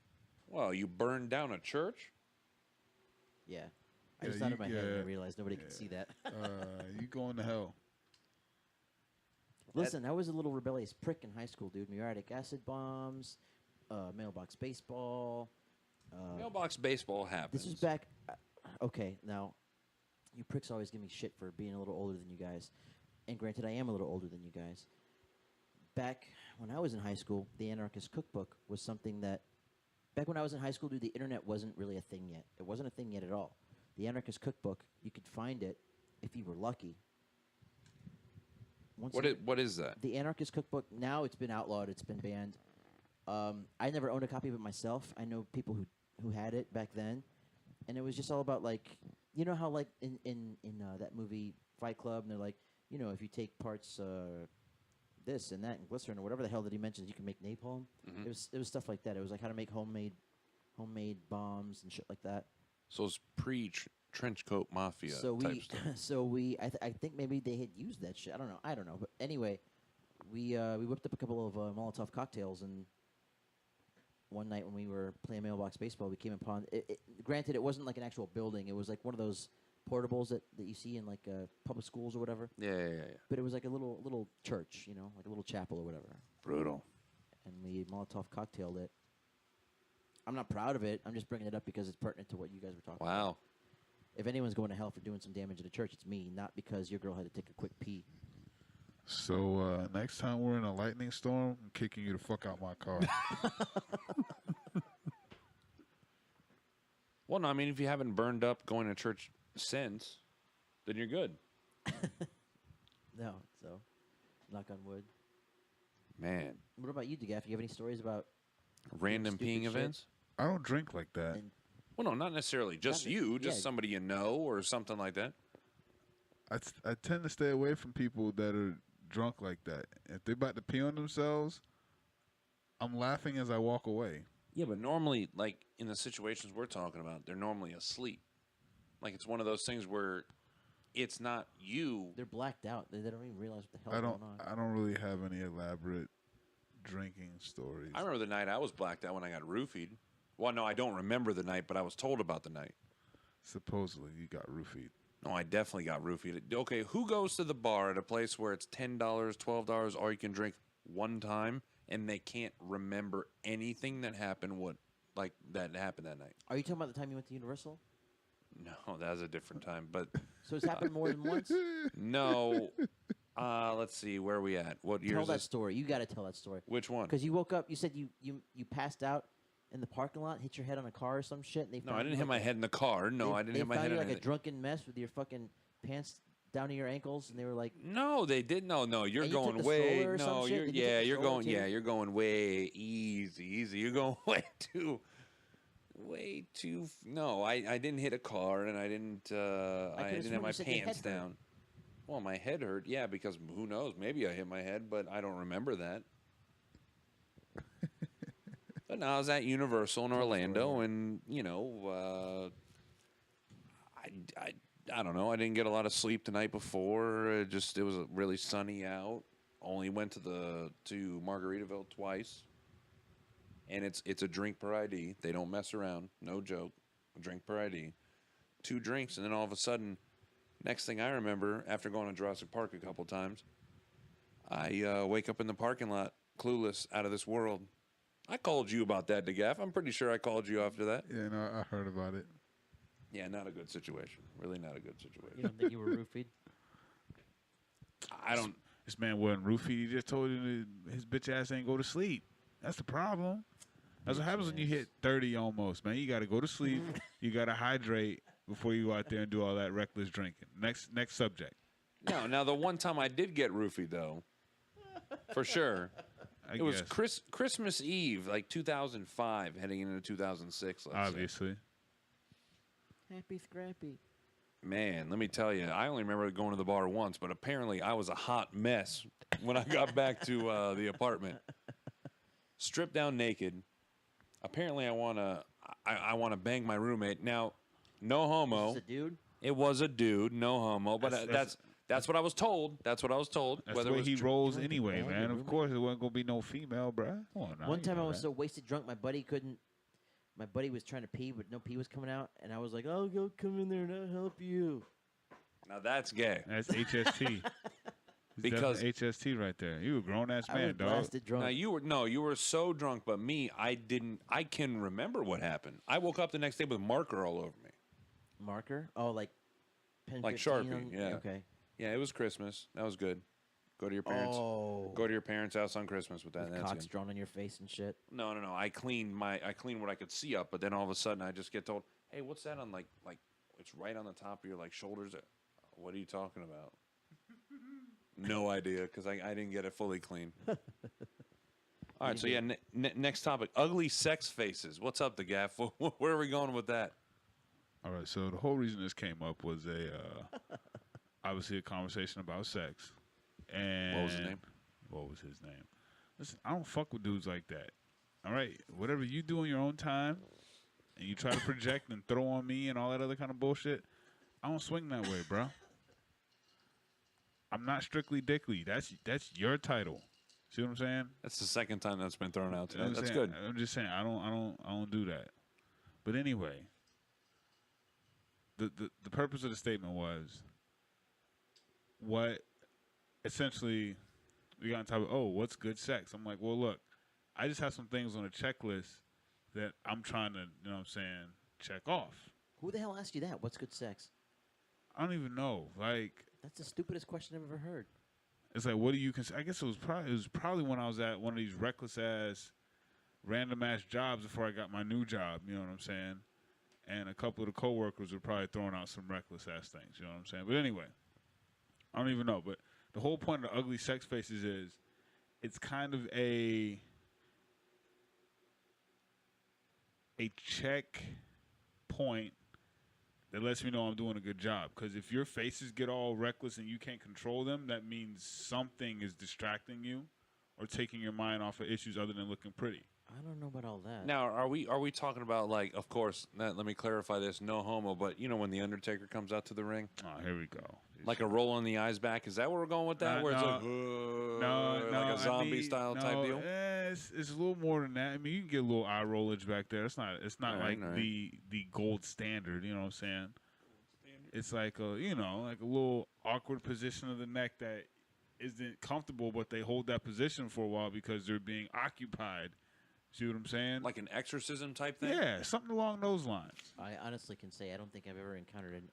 Well, you burned down a church? Yeah. I Yeah, just thought you- in my head and yeah. I realized nobody could see that. You going to hell? Listen, I was a little rebellious prick in high school, dude. Muriatic acid bombs, mailbox baseball. Mailbox baseball happens. This was back. Okay, now, you pricks always give me shit for being a little older than you guys. And granted, I am a little older than you guys. Back when I was in high school, the Anarchist Cookbook was something that... Back when I was in high school, dude, the internet wasn't really a thing yet. It wasn't a thing yet at all. The Anarchist Cookbook, you could find it if you were lucky. What is that? The Anarchist Cookbook, now it's been outlawed. It's been banned. I never owned a copy of it myself. I know people who had it back then. And it was just all about, like... You know how, like, in that movie Fight Club, and they're like, you know, if you take parts this and that and glycerin or whatever the hell that he mentions, you can make napalm. Mhm. It was stuff like that. It was like how to make homemade bombs and shit like that. So it's pre-trench coat mafia So type we, stuff. I think maybe they had used that shit. I don't know. But anyway, we whipped up a couple of Molotov cocktails, and one night when we were playing mailbox baseball, we came upon. Granted, it wasn't like an actual building. It was like one of those portables that you see in like public schools or whatever. Yeah. But it was like a little church, you know, like a little chapel or whatever. Brutal. And we Molotov cocktailed it. I'm not proud of it. I'm just bringing it up because it's pertinent to what you guys were talking about. Wow. If anyone's going to hell for doing some damage at a church, it's me, not because your girl had to take a quick pee. So next time we're in a lightning storm, I'm kicking you the fuck out my car. Well, no, I mean, if you haven't burned up going to church since, then you're good. No, so knock on wood. Man, What about you, DeGaff? You have any stories about random stupid peeing shit. events? I don't drink like that. And Well, no, not necessarily. Just Not- you, just yeah. somebody you know or something like that. I tend to stay away from people that are drunk like that. If they're about to pee on themselves, I'm laughing as I walk away. Yeah, but normally, like in the situations we're talking about, they're normally asleep. Like it's one of those things where it's not you. they're blacked out. They don't even realize what the hell's going on. I don't really have any elaborate drinking stories. I remember the night I was blacked out when I got roofied. Well, no, I don't remember the night, but I was told about the night. Supposedly you got roofied. No, I definitely got roofied. Okay, who goes to the bar at a place where it's $10, $12, all you can drink one time, and they can't remember anything that happened? That happened that night? Are you talking about the time you went to Universal? No, that was a different time. But So it's happened more than once? no, let's see, where are we at? What year Tell is that this? story. You got to tell that story. Which one? Because you woke up, you said you passed out in the parking lot, hit your head on a car or some shit. And they No, found I you didn't hit like my head in the car. No, I didn't hit my head They on found you like a anything. drunken mess with your fucking pants down to your ankles, and they were like, No, they didn't. No, you're And you took going the way. stroller or some No, shit? you're Did you take the you're stroller going. too? Yeah, you're going way easy. You're going way too. No, I didn't hit a car, and I didn't. I could've didn't sworn have my you said your head pants hurt. down. Well, my head hurt. Yeah, because who knows? Maybe I hit my head, but I don't remember that. But no, I was at Universal in Orlando, and I don't know. I didn't get a lot of sleep the night before. It was really sunny out. Only went to Margaritaville twice, and it's a drink per ID. They don't mess around. No joke. A drink per ID. 2 drinks, and then all of a sudden, next thing I remember, after going to Jurassic Park a couple times, I wake up in the parking lot, clueless, out of this world. I called you about that, DeGaff. I'm pretty sure I called you after that. Yeah, no, I heard about it. Yeah, not a good situation. Really not a good situation. you don't think you were roofied? I don't. This man wasn't roofied. He just told him his bitch ass ain't go to sleep. That's the problem. That's what happens when you hit 30 almost, man. You got to go to sleep. You got to hydrate before you go out there and do all that reckless drinking. Next subject. No, now the one time I did get roofied, though, for sure, I it was guess. Christmas Eve, like 2005, heading into 2006, let's say. Obviously. Happy Scrappy. Man, let me tell you, I only remember going to the bar once, but apparently I was a hot mess when I got back to the apartment. Stripped down naked. Apparently I wanna bang my roommate. Now, no homo. Is this a dude? It was a dude, no homo, but that's what I was told. That's what I was told. That's Whether the it way was he true- rolls Drunk anyway, and bad, man. your Of roommate. course, it wasn't going to be no female, bruh. Come on now. One you time know I was that. so wasted drunk, my buddy couldn't. My buddy was trying to pee, but no pee was coming out, and I was like, "I'll go come in there and I'll help you." Now that's gay. That's HST. Because- That's HST right there. You a grown ass I was man, dog. blasted drunk. Now you were so drunk, but me, I didn't. I can remember what happened. I woke up the next day with marker all over me. Marker? Oh, like pen Like 15 Sharpie, on- yeah. Okay. Yeah, it was Christmas. That was good. Go to your parents. Oh. Go to your parents' house on Christmas with that. With That's cocks good. drawn on your face and shit. No. I cleaned what I could see up, but then all of a sudden I just get told, "Hey, what's that on like it's right on the top of your like shoulders?" What are you talking about? No idea, because I didn't get it fully clean. All right, so yeah, next topic: ugly sex faces. What's up, the gaff? Where are we going with that? All right, so the whole reason this came up was I obviously a conversation about sex. And What was his name? What was his name? Listen, I don't fuck with dudes like that. All right, whatever you do in your own time, and you try to project and throw on me and all that other kind of bullshit, I don't swing that way, bro. I'm not strictly dickly. That's your title. See what I'm saying? That's the second time that's been thrown out You know today. what I'm That's saying? good. I'm just saying I don't do that. But anyway, the purpose of the statement was what essentially we got on top of, what's good sex? I'm like, well, look, I just have some things on a checklist that I'm trying to, you know what I'm saying, check off. Who the hell asked you that? What's good sex? I don't even know. Like, That's the stupidest question I've ever heard. it's like, what do you consider? I guess it was probably when I was at one of these reckless ass, random ass jobs before I got my new job. You know what I'm saying? And a couple of the coworkers were probably throwing out some reckless ass things. You know what I'm saying? But anyway, I don't even know. But the whole point of the ugly sex faces is it's kind of a check point that lets me know I'm doing a good job. Because if your faces get all reckless and you can't control them, that means something is distracting you or taking your mind off of issues other than looking pretty. I don't know about all that. Now, are we talking about, like, of course, let me clarify this, no homo, but you know when the Undertaker comes out to the ring, Oh, here we go. like a roll on the eyes back? Is that where we're going with that? Where it's like, like a zombie style type deal? It's a little more than that. I mean, you can get a little eye rollage back there. It's not Right, like right. the gold standard. You know what I'm saying? It's like a like a little awkward position of the neck that isn't comfortable, but they hold that position for a while because they're being occupied. See what I'm saying? Like an exorcism type thing? Yeah, something along those lines. I honestly can say I don't think I've ever encountered an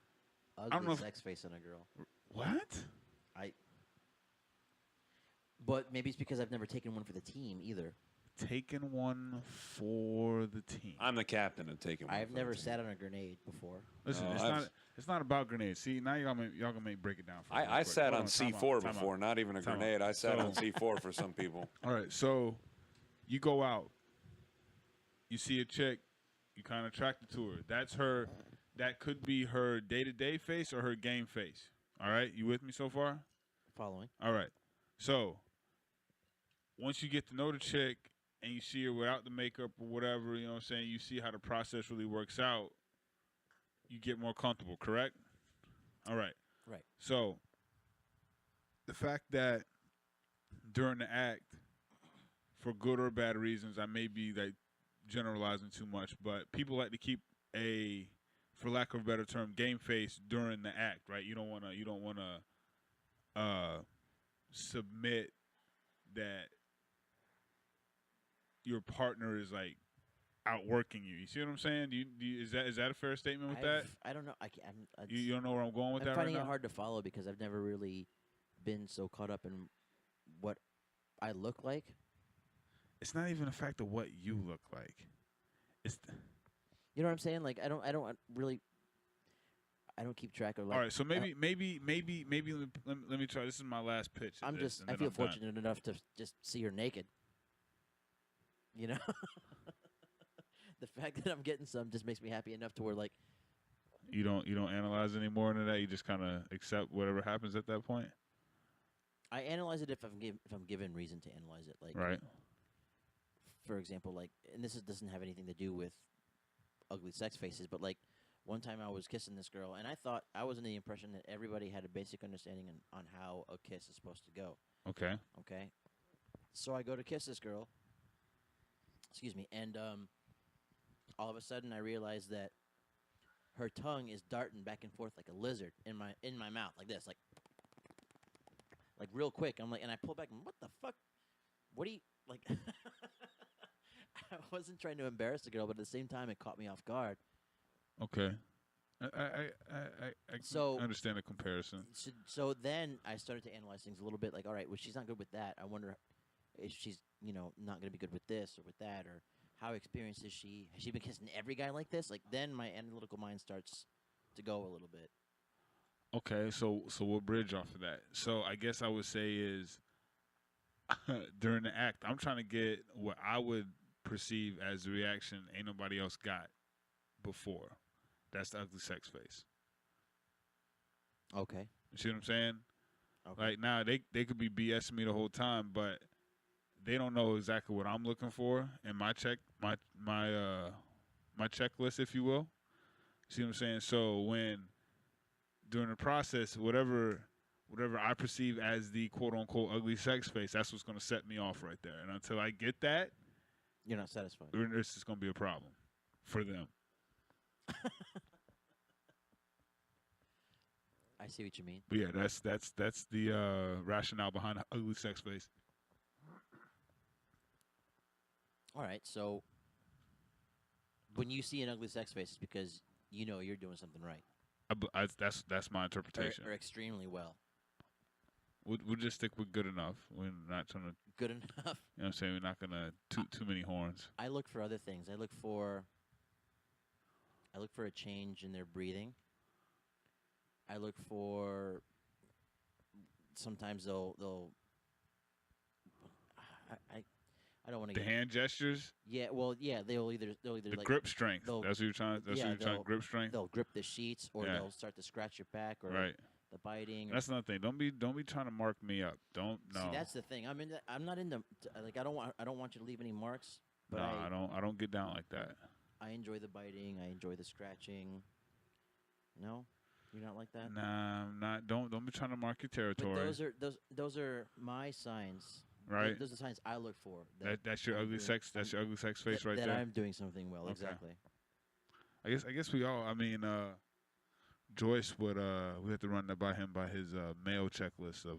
don't know ugly if- sex face on a girl. What? But maybe it's because I've never taken one for the team either. Taken one for the team. I'm the captain of taking one. I've for never the team. sat on a grenade before. Listen, No, it's not about grenades. See, now y'all gonna make break it down for me. real I quick. sat Hold on time C4 out, time before, out. not even a Time out. grenade. I sat So- on C4 for some people. All right, so you go out, you see a chick, you kind of attracted to her. That's her. That could be her day-to-day face or her game face. All right, you with me so far? Following. All right. So once you get to know the chick and you see her without the makeup or whatever, you know what I'm saying, you see how the process really works out, you get more comfortable, correct? All right. Right. So the fact that during the act, for good or bad reasons, I may be like generalizing too much, but people like to keep a, for lack of a better term, game face during the act, right? You don't wanna submit that your partner is like outworking you. You see what I'm saying? Is that a fair statement with that? I don't know. You don't know where I'm going with I'm that right finding now? it hard to follow because I've never really been so caught up in what I look like. It's not even the fact of what you look like. It's You know what I'm saying? Like I don't really. I don't keep track of. Like, all right. So maybe let me try. This is my last pitch. at I'm this, just. and I then feel I'm done. fortunate enough to just see her naked. You know, the fact that I'm getting some just makes me happy enough to where like You don't analyze any more into that. You just kind of accept whatever happens at that point. I analyze it if I'm given reason to analyze it. Like, Right. for example, like, and doesn't have anything to do with ugly sex faces, but like one time I was kissing this girl, and I thought I was under the impression that everybody had a basic understanding on how a kiss is supposed to go. Okay. Okay, so I go to kiss this girl. Excuse me, and all of a sudden I realize that her tongue is darting back and forth like a lizard in my mouth, like this, like real quick. I'm like, and I pull back. What the fuck? What do you like? I wasn't trying to embarrass the girl, but at the same time, it caught me off guard. Okay. I So- understand the comparison. So then I started to analyze things a little bit. Like, all right, well, she's not good with that. I wonder if she's, not going to be good with this or with that, or how experienced is she? Has she been kissing every guy like this? Like, then my analytical mind starts to go a little bit. Okay, so we'll bridge off of that. So I guess I would say is during the act, I'm trying to get what I would perceive as the reaction ain't nobody else got before. That's the ugly sex face. Okay. You see what I'm saying? Okay. Like now they could be BSing me the whole time, but they don't know exactly what I'm looking for in my my checklist, if you will. See what I'm saying? So when during the process, whatever I perceive as the quote unquote ugly sex face, that's what's gonna set me off right there. And until I get that, You're not satisfied. this is gonna be a problem for them. I see what you mean. But yeah, that's the rationale behind the ugly sex face. All right, so when you see an ugly sex face, it's because you know you're doing something right That's my interpretation. or extremely well. We'll just stick with good enough. We're not trying to, Good enough. you know what I'm saying? We're not gonna toot too many horns. I look for other things. I look for a change in their breathing. I look for sometimes they'll I don't want to The get hand gestures, they'll either the like grip strength. they'll- That's what you're trying. That's yeah, what you're trying. they'll- Grip strength. they'll grip the sheets or Yeah. they'll start to scratch your back or Right. the biting. That's another thing. Don't be trying to mark me up. Don't no. See, that's the thing. I'm not into like I don't want you to leave any marks. But No, I don't get down like that. I enjoy the biting. I enjoy the scratching. No, you're not like that. Nah, I'm not. Don't be trying to mark your territory. But those are my signs. Right. Those are the signs I look for. That's your I'm ugly doing- sex. That's your ugly sex face right that there. I'm doing something well. Okay. Exactly. I guess we all. I mean, Joyce would. We have to run that by him by his male checklist of.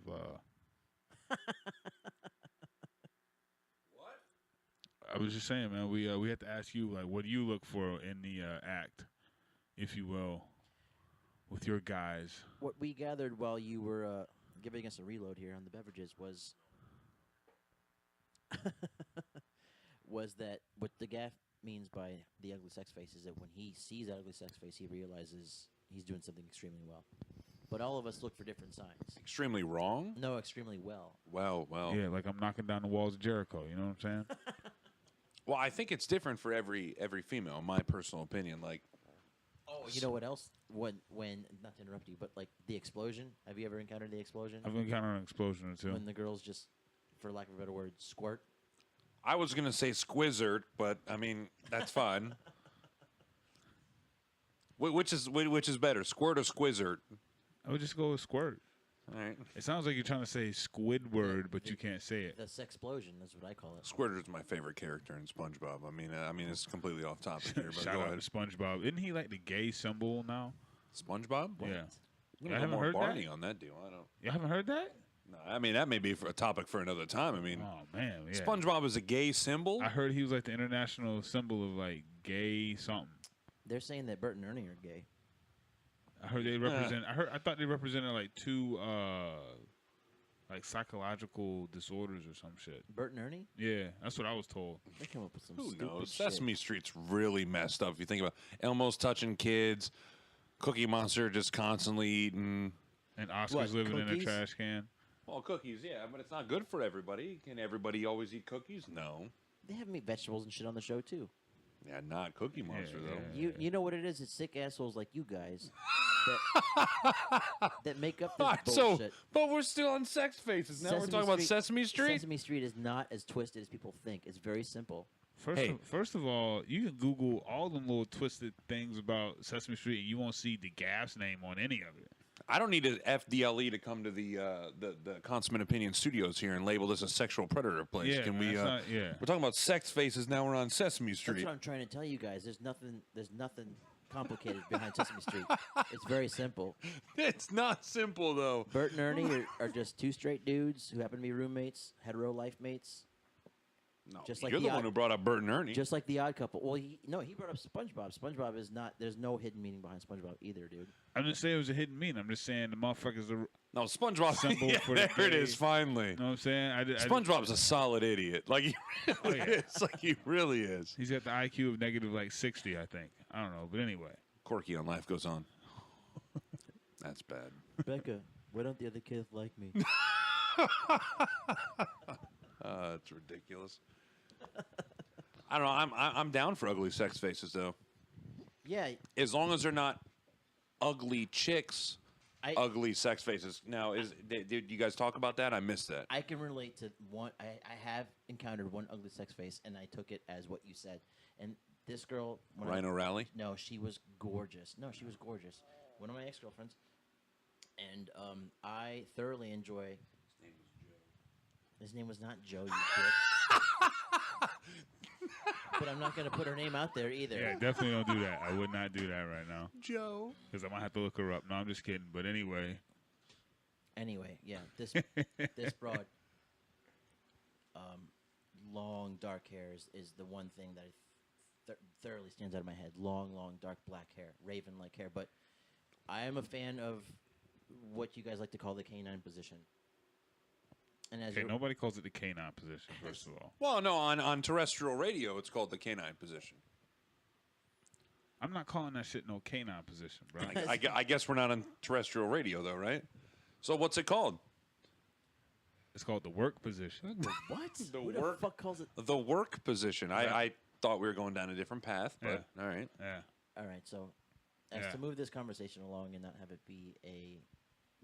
What? I was just saying, man. We have to ask you, like, what do you look for in the act, if you will, with your guys? What we gathered while you were giving us a reload here on the beverages was was that what the gaff means by the ugly sex face is that when he sees that ugly sex face, he realizes he's doing something extremely well. But all of us look for different signs. Extremely wrong? No, extremely well. Well. Yeah, like I'm knocking down the walls of Jericho. You know what I'm saying? Well, I think it's different for every female, in my personal opinion. Like, Oh, you know what else? When not to interrupt you, but like the explosion. Have you ever encountered the explosion? I've encountered an explosion or two. When the girls just, for lack of a better word, squirt. I was gonna say squizzard, but I mean that's fine. Which is better, squirt or squizzard? I would just go with squirt. All right, It sounds like you're trying to say Squidward, but you can't say it. The sexplosion, that's what I call it. Squirter's my favorite character in SpongeBob. I mean it's completely off topic here, but Shout go out ahead. to SpongeBob. Isn't he like the gay symbol now? SpongeBob? Yeah. I'm I gonna haven't go more heard that. Barney on that deal. I don't. You haven't heard that? No, I mean that may be for a topic for another time. I mean, Oh man, yeah. SpongeBob is a gay symbol. I heard he was like the international symbol of like gay something. They're saying that Bert and Ernie are gay. I heard they represent. I thought they represented like two like psychological disorders or some shit. Bert and Ernie? Yeah, that's what I was told. They come up with some Who stupid knows? shit. Sesame Street's really messed up. If you think about Elmo's touching kids, Cookie Monster just constantly eating. And Oscar's living in a cookies? trash can. Well, cookies, yeah, but it's not good for everybody. Can everybody always eat cookies? No. They have meat, vegetables, and shit on the show too. Yeah, not Cookie Monster though. You know what it is? It's sick assholes like you guys that make up this Alright, bullshit. but we're still on sex faces. Now we're talking about Sesame Street. Sesame Street is not as twisted as people think. It's very simple. First of all, you can Google all them little twisted things about Sesame Street, and you won't see the Gaff's name on any of it. I don't need an FDLE to come to the Consummate Opinion Studios here and label this a sexual predator place. Yeah, Can we? that's not- yeah. We're talking about sex faces. Now we're on Sesame That's Street. what I'm trying to tell you guys. There's nothing complicated behind Sesame Street. It's very simple. It's not simple though. Bert and Ernie are just two straight dudes who happen to be roommates, hetero life mates, No, just like you're the the one odd- who brought up Bert and Ernie. just like the Odd Couple. Well, he brought up SpongeBob. SpongeBob is not. There's no hidden meaning behind SpongeBob either, dude. I'm just saying it was a hidden meaning. I'm just saying the motherfuckers are. No, SpongeBob. Symbol Yeah, for the there it is. gay. Finally, You know what I'm saying? SpongeBob's a solid idiot. Like he really yeah. is. Like he really is. He's got the IQ of negative like 60, I think. I don't know, but anyway. Quirky on Life Goes On. That's bad. Becca, why don't the other kids like me? It's ridiculous. I don't know. I'm down for ugly sex faces though, Yeah, as long as they're not ugly chicks ugly sex faces. Now, did you guys talk about that? I missed that. I can relate to one. I have encountered one ugly sex face, and I took it as what you said. And this girl, Rhino Rally? No, she was gorgeous. No, she was gorgeous. One of my ex-girlfriends, and I thoroughly enjoy. His name was not Joe. You dick. But I'm not gonna put her name out there either. Yeah, definitely don't do that. I would not do that right now. Joe. Because I might have to look her up. No, I'm just kidding. But anyway. Anyway, yeah, this broad, long dark hair is the one thing that thoroughly stands out of my head. Long, dark black hair, raven-like hair. But I am a fan of what you guys like to call the canine position. And as nobody calls it the canine position, first of all. Well, no, on terrestrial radio, it's called the canine position. I'm not calling that shit no canine position, bro. I guess we're not on terrestrial radio, though, right? So what's it called? It's called the work position. what? Who the fuck calls it? The work position. I thought we were going down a different path, but all right. Yeah. All right, so to move this conversation along and not have it be a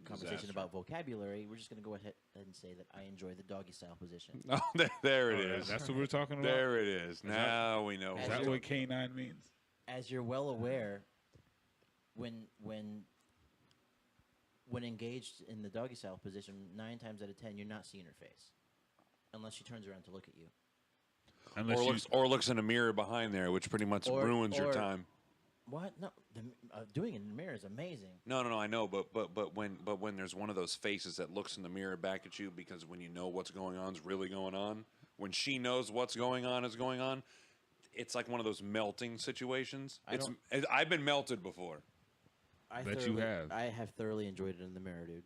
conversation about vocabulary, we're just going to go ahead and say that I enjoy the doggy style position. Oh, there it is. That's what we're talking about? There it is. Now we know. Is that what canine means? As you're well aware, when engaged in the doggy style position, 9 times out of 10, you're not seeing her face, unless she turns around to look at you. Or looks in a mirror behind there, which pretty much ruins your time. What? No, doing it in the mirror is amazing. No, I know, but when there's one of those faces that looks in the mirror back at you, because when you know what's going on is really going on, when she knows what's going on is going on, it's like one of those melting situations. I've been melted before. I bet you have. I have thoroughly enjoyed it in the mirror, dude.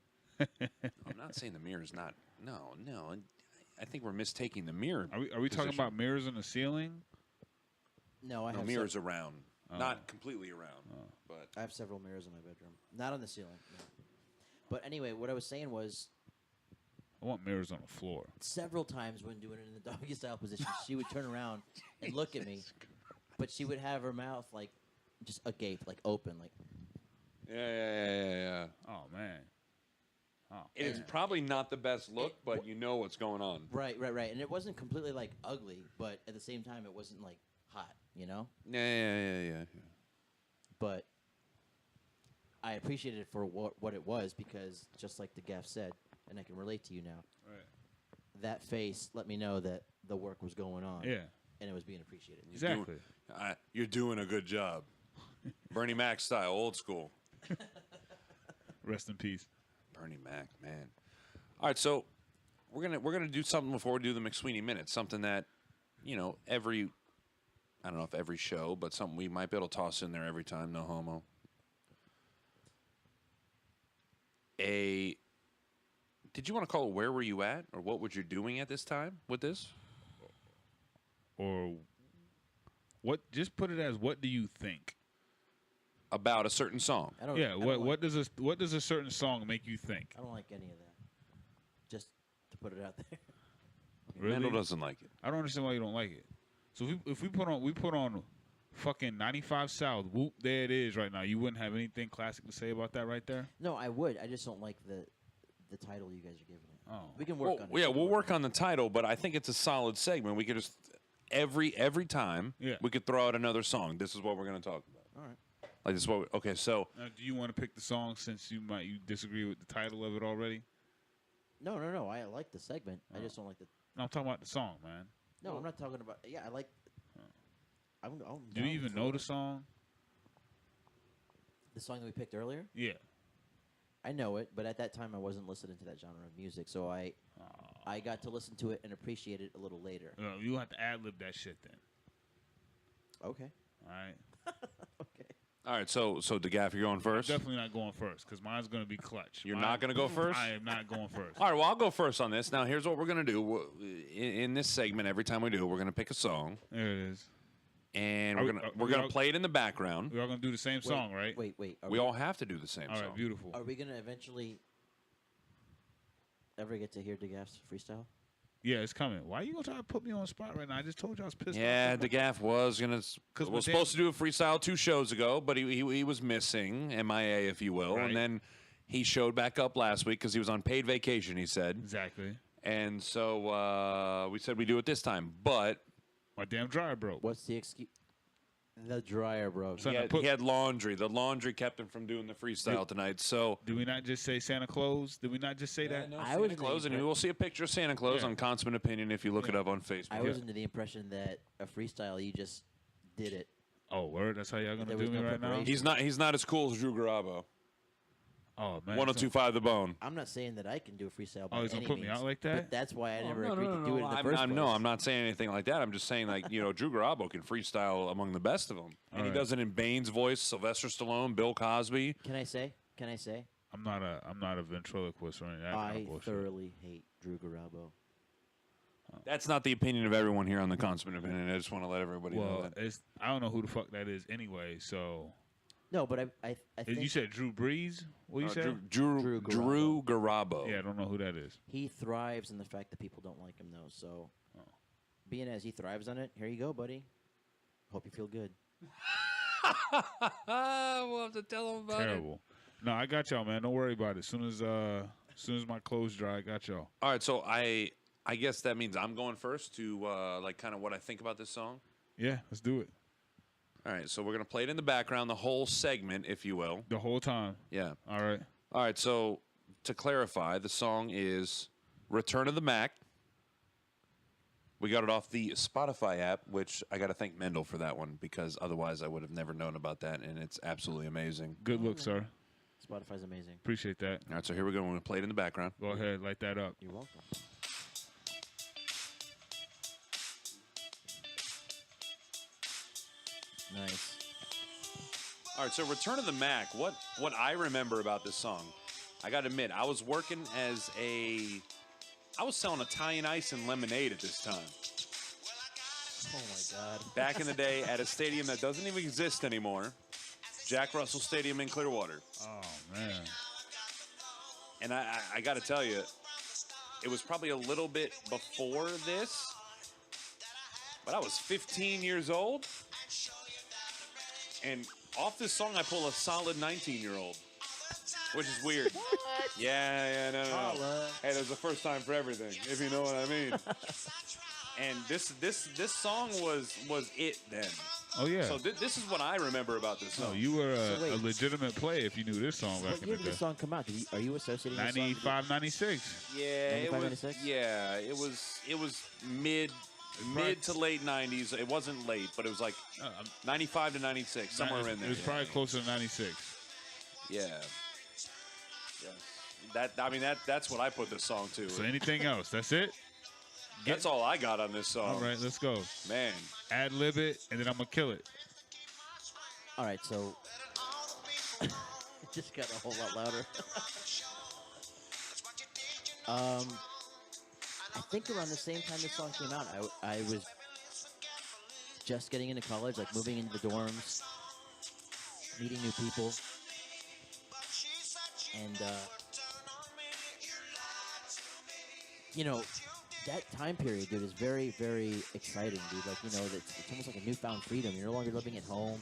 I'm not saying the mirror's not. No. I think we're mistaking the mirror. Are we talking about mirrors in the ceiling? No, I have mirrors around. Not completely around, but I have several mirrors in my bedroom. Not on the ceiling. No. But anyway, what I was saying was, I want mirrors on the floor. Several times when doing it in the doggy style position, she would turn around and look at me, but she would have her mouth like just agape, like open, like. Yeah. Oh man. It's probably not the best look, but you know what's going on. Right. And it wasn't completely like ugly, but at the same time, it wasn't like hot, you know? Yeah. But I appreciated it for what it was, because just like the gaff said, and I can relate to you now, right. That face let me know that the work was going on. Yeah. And it was being appreciated. Exactly. You're doing a good job. Bernie Mac style, old school. Rest in peace. Bernie Mac, man. All right, so we're gonna do something before we do the McSweeney minutes. Something that, I don't know if every show, but something we might be able to toss in there every time. No homo. Did you want to call it Where Were You At? Or what was you doing at this time with this? Or what? Just put it as, what do you think about a certain song? What does a certain song make you think? I don't like any of that. Just to put it out there. Really? Randall doesn't like it. I don't understand why you don't like it. So if we put on fucking 95 South, whoop, there it is right now. You wouldn't have anything classic to say about that right there? No, I would. I just don't like the title you guys are giving it. Oh. We can work on it. Yeah, we'll work on the title, but I think it's a solid segment. We could just every time we could throw out another song. This is what we're going to talk about. All right. Like this is what okay, so do you want to pick the song since you disagree with the title of it already? No. I like the segment. I just don't like the. No, I'm talking about the song, man. No, I'm not talking about. Yeah, I like. Do you even know the song? The song that we picked earlier? Yeah. I know it, but at that time I wasn't listening to that genre of music, so I got to listen to it and appreciate it a little later. You have to ad-lib that shit then. Okay. All right. Okay. all right, so DeGaff, you're going first? I'm definitely not going first because mine's going to be clutch. You're not going to go first? I am not going first. All right, well, I'll go first on this. Now, here's what we're going to do. In this segment, every time we do, we're going to pick a song. There it is. And we're gonna play it in the background. We're all gonna do the same song, right? Wait. We all have to do the same song. All right, beautiful. Are we gonna eventually ever get to hear DeGaff's freestyle? Yeah, it's coming. Why are you gonna try to put me on the spot right now? I just told you I was pissed off. Yeah, DeGaff was supposed to do a freestyle 2 shows ago, but he was missing, MIA, if you will, Right. and then He showed back up last week because he was on paid vacation, he said. Exactly. And so we said we do it this time. But My damn dryer broke. What's the excuse? The dryer broke. Son, he had laundry. The laundry kept him from doing the freestyle tonight. So Did we not just say Santa Claus? Did we not just say that? no, I Santa was Claus, and thinking- we will see a picture of Santa Claus Yeah. on Consummate Opinion if you look it up on Facebook. I was under the impression that a freestyle, you just did it. Oh, word? That's how y'all gonna There do was me no right now? preparation. He's not as cool as Drew Garabo. Oh man. 1025 The Bone. I'm not saying that I can do a freestyle by Oh, he's gonna any put me means, out like that? But that's why I never no, agreed to do it in the I'm, first I'm, place. no, I'm not saying anything like that. I'm just saying, like, Drew Garabo can freestyle among the best of them. And he Alright. does it in Bane's voice, Sylvester Stallone, Bill Cosby. Can I say? I'm not a ventriloquist or anything. That kind I of bullshit. thoroughly hate Drew Garabo. That's not the opinion of everyone here on the Consummate Opinion. I just want to let everybody know Well, that. I don't know who the fuck that is anyway. So No, but I think you said Drew Brees. What you said? Drew Garabo. Yeah, I don't know who that is. he thrives in the fact that people don't like him, though. So, being as he thrives on it, here you go, buddy. Hope you feel good. We'll have to tell him about Terrible. No, I got y'all, man. Don't worry about it. As soon as my clothes dry, I got y'all. All right, so I guess that means I'm going first to like kind of what I think about this song. Yeah, let's do it. All right, so we're gonna play it in the background, the whole segment, if you will. The whole time. Yeah. All right. All right, so to clarify, the song is Return of the Mack. We got it off the Spotify app, which I got to thank Mendel for that one because otherwise I would have never known about that, and it's absolutely amazing. Good look, sir. Spotify's amazing. Appreciate that. All right, so here we go. We're going to play it in the background. Go ahead, light that up. You're welcome. Nice. All right, so Return of the Mack, what I remember about this song, I got to admit, I was working I was selling Italian ice and lemonade at this time. Oh my God. Back in the day at a stadium that doesn't even exist anymore, Jack Russell Stadium in Clearwater. Oh man. And I got to tell you, it was probably a little bit before this, but I was 15 years old. And off this song, I pull a solid 19-year-old, which is weird. What? Yeah, no. Holla. Hey, there's a first time for everything, if you know what I mean. And this song was it then. Oh yeah. So this is what I remember about this song. No, you were So wait. a legitimate player if you knew this song back What in year the did day. this song come out? Are you associating this song? 95, 96. Yeah, it 95, was. 96? Yeah, it was mid to late 90s. It wasn't late, but it was like 95 to 96, somewhere in there. It was probably closer to 96. Yeah. That's what I put this song to. So anything else? That's it? That's all I got on this song. All right, let's go. Man. Ad lib it, and then I'm going to kill it. All right, so it just got a whole lot louder. I think around the same time this song came out, I was just getting into college, like moving into the dorms, meeting new people, and that time period, dude, is very, very exciting, dude. Like, it's almost like a newfound freedom. You're no longer living at home.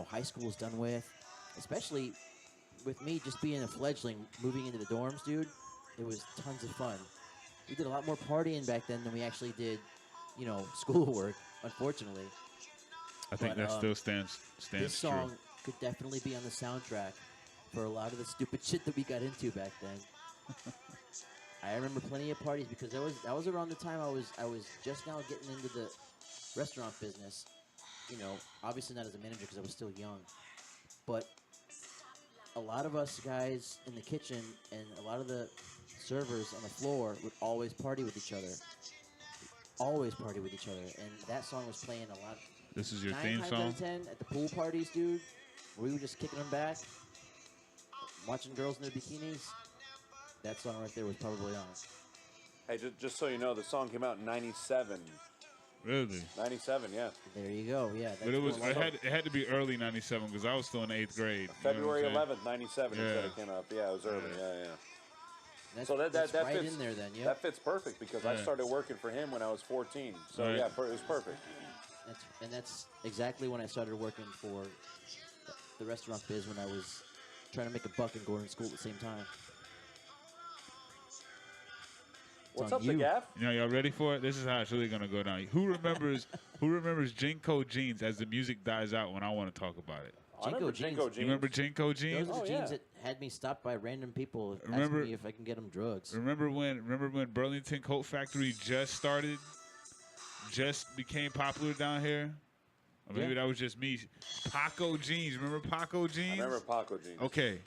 High school is done with. Especially with me just being a fledgling, moving into the dorms, dude. It was tons of fun. We did a lot more partying back then than we actually did, schoolwork, unfortunately. I think But, that still stands This song true. could definitely be on the soundtrack for a lot of the stupid shit that we got into back then. I remember plenty of parties because that was around the time I was just now getting into the restaurant business. Obviously not as a manager because I was still young, but a lot of us guys in the kitchen and a lot of the servers on the floor would always party with each other. Always party with each other, and that song was playing a lot. This is your 9 theme times song? out of 10 at the pool parties, dude. Where we were just kicking them back, watching girls in their bikinis. That song right there was probably on. Hey, just so you know, the song came out in 97. Really? 97, yeah. There you go. Yeah. But it had to be early 97 because I was still in 8th grade. You know February what I'm saying? 11th, 97 is when it came out. Yeah, it was early. Yeah. That's, So that that's right fits in there then. Yeah. That fits perfect because I Yeah. started working for him when I was 14. So Right. yeah, it was perfect. That's exactly when I started working for the restaurant biz when I was trying to make a buck and going to school at the same time. What's on up, you. the gaff? You know, y'all ready for it? This is how it's really gonna go down. Who remembers Jinko jeans as the music dies out when I want to talk about it? I remember jeans. Jinko jeans. You remember Jinko jeans? Those are the Oh, jeans yeah. that had me stopped by random people Remember- asking me if I can get them drugs. Remember when Burlington Coat Factory just became popular down here? Or maybe Yeah. that was just me. Paco jeans. Remember Paco jeans? I remember Paco jeans. Okay.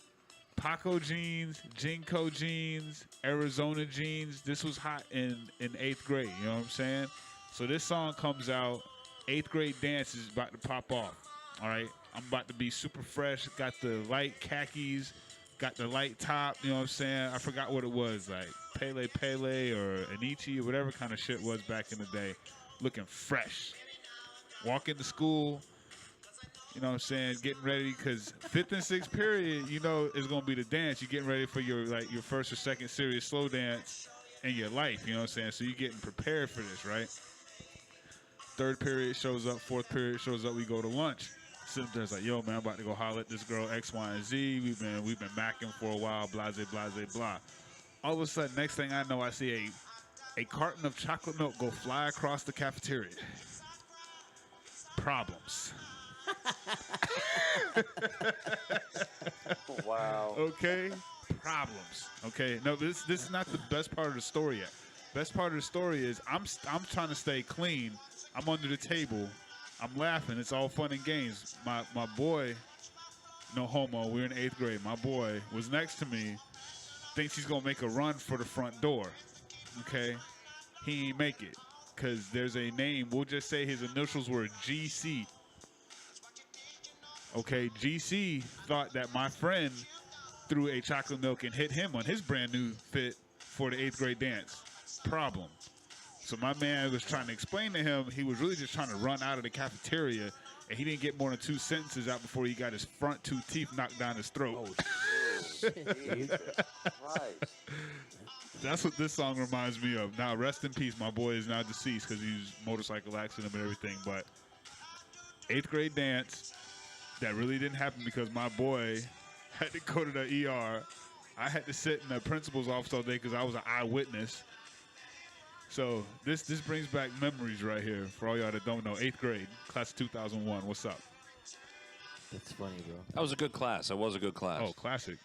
Paco jeans, Jinko jeans, Arizona jeans. This was hot in 8th grade. You know what I'm saying? So this song comes out. 8th grade dance is about to pop off. All right. I'm about to be super fresh. Got the light khakis. Got the light top. You know what I'm saying? I forgot what it was. Like Pele Pele or Anichi or whatever kind of shit was back in the day. Looking fresh. Walking to school. You know what I'm saying? Getting ready because 5th and 6th period, you know, is going to be the dance. You're getting ready for your first or second serious slow dance in your life. You know what I'm saying? So you're getting prepared for this, right? 3rd period shows up. 4th period shows up. We go to lunch. Sitting there's like, yo, man, I'm about to go holler at this girl X, Y, and Z. We've been macking for a while. Blase, blase, blah. All of a sudden, next thing I know, I see a carton of chocolate milk go fly across the cafeteria. Problems. Wow. Okay, problems. Okay, no, this is not the best part of the story yet. Best part of the story is I'm trying to stay clean. I'm under the table. I'm laughing. It's all fun and games. My boy, no homo. We're in 8th grade. My boy was next to me. Thinks he's gonna make a run for the front door. Okay, he ain't make it because there's a name. We'll just say his initials were GC. Okay, GC thought that my friend threw a chocolate milk and hit him on his brand new fit for the 8th grade dance. Problem. So my man was trying to explain to him he was really just trying to run out of the cafeteria, and he didn't get more than 2 sentences out before he got his front 2 teeth knocked down his throat. Right. That's what this song reminds me of. Now, rest in peace. My boy is now deceased because he was motorcycle accident and everything. But 8th grade dance, that really didn't happen because my boy had to go to the ER. I had to sit in the principal's office all day because I was an eyewitness. So this brings back memories right here for all y'all that don't know. 8th grade, class of 2001. What's up? That's funny, bro. That was a good class. It was a good class. Oh, classic.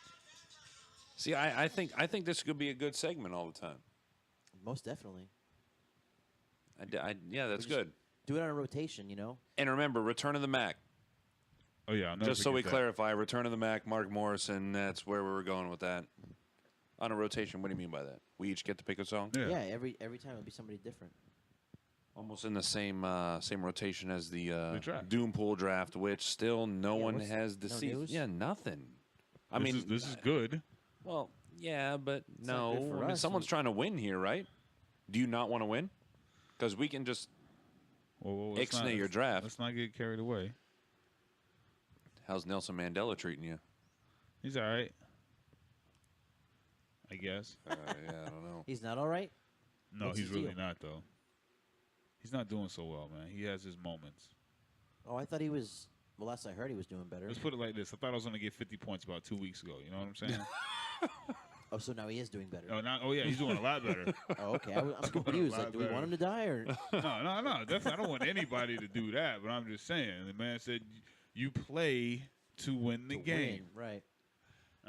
See, I think this could be a good segment all the time. Most definitely. Yeah, that's just- good. Do it on a rotation, you know? And remember, Return of the Mac. Oh, yeah. I'll never Just so we forget that. clarify, Return of the Mac, Mark Morrison, that's where we were going with that. On a rotation, what do you mean by that? We each get to pick a song? Yeah, every time it'll be somebody different. Almost in the same rotation as the draft. Doom Pool draft, which still no one what's- has no deceived. news? Yeah, nothing. I This mean, is- this is good. well, yeah, but not good no. for I mean, us. someone's trying to win here, right? Do you not want to win? Because we can just Well, let's ixnay not- your draft. Let's not get carried away. How's Nelson Mandela treating you? He's all right. I guess. Yeah, I don't know. He's not all right? No, What's he's his really deal? not, though. He's not doing so well, man. He has his moments. Oh, I thought he was. Well, last I heard, he was doing better. Let's put it like this. I thought I was going to get 50 points about 2 weeks ago. You know what I'm saying? Oh, so now he is doing better. Oh, yeah, he's doing a lot better. Oh, okay. I'm confused. lot Like, do we better. want him to die or? No. Definitely, I don't want anybody to do that, but I'm just saying. The man said you play to win the to game. win, right?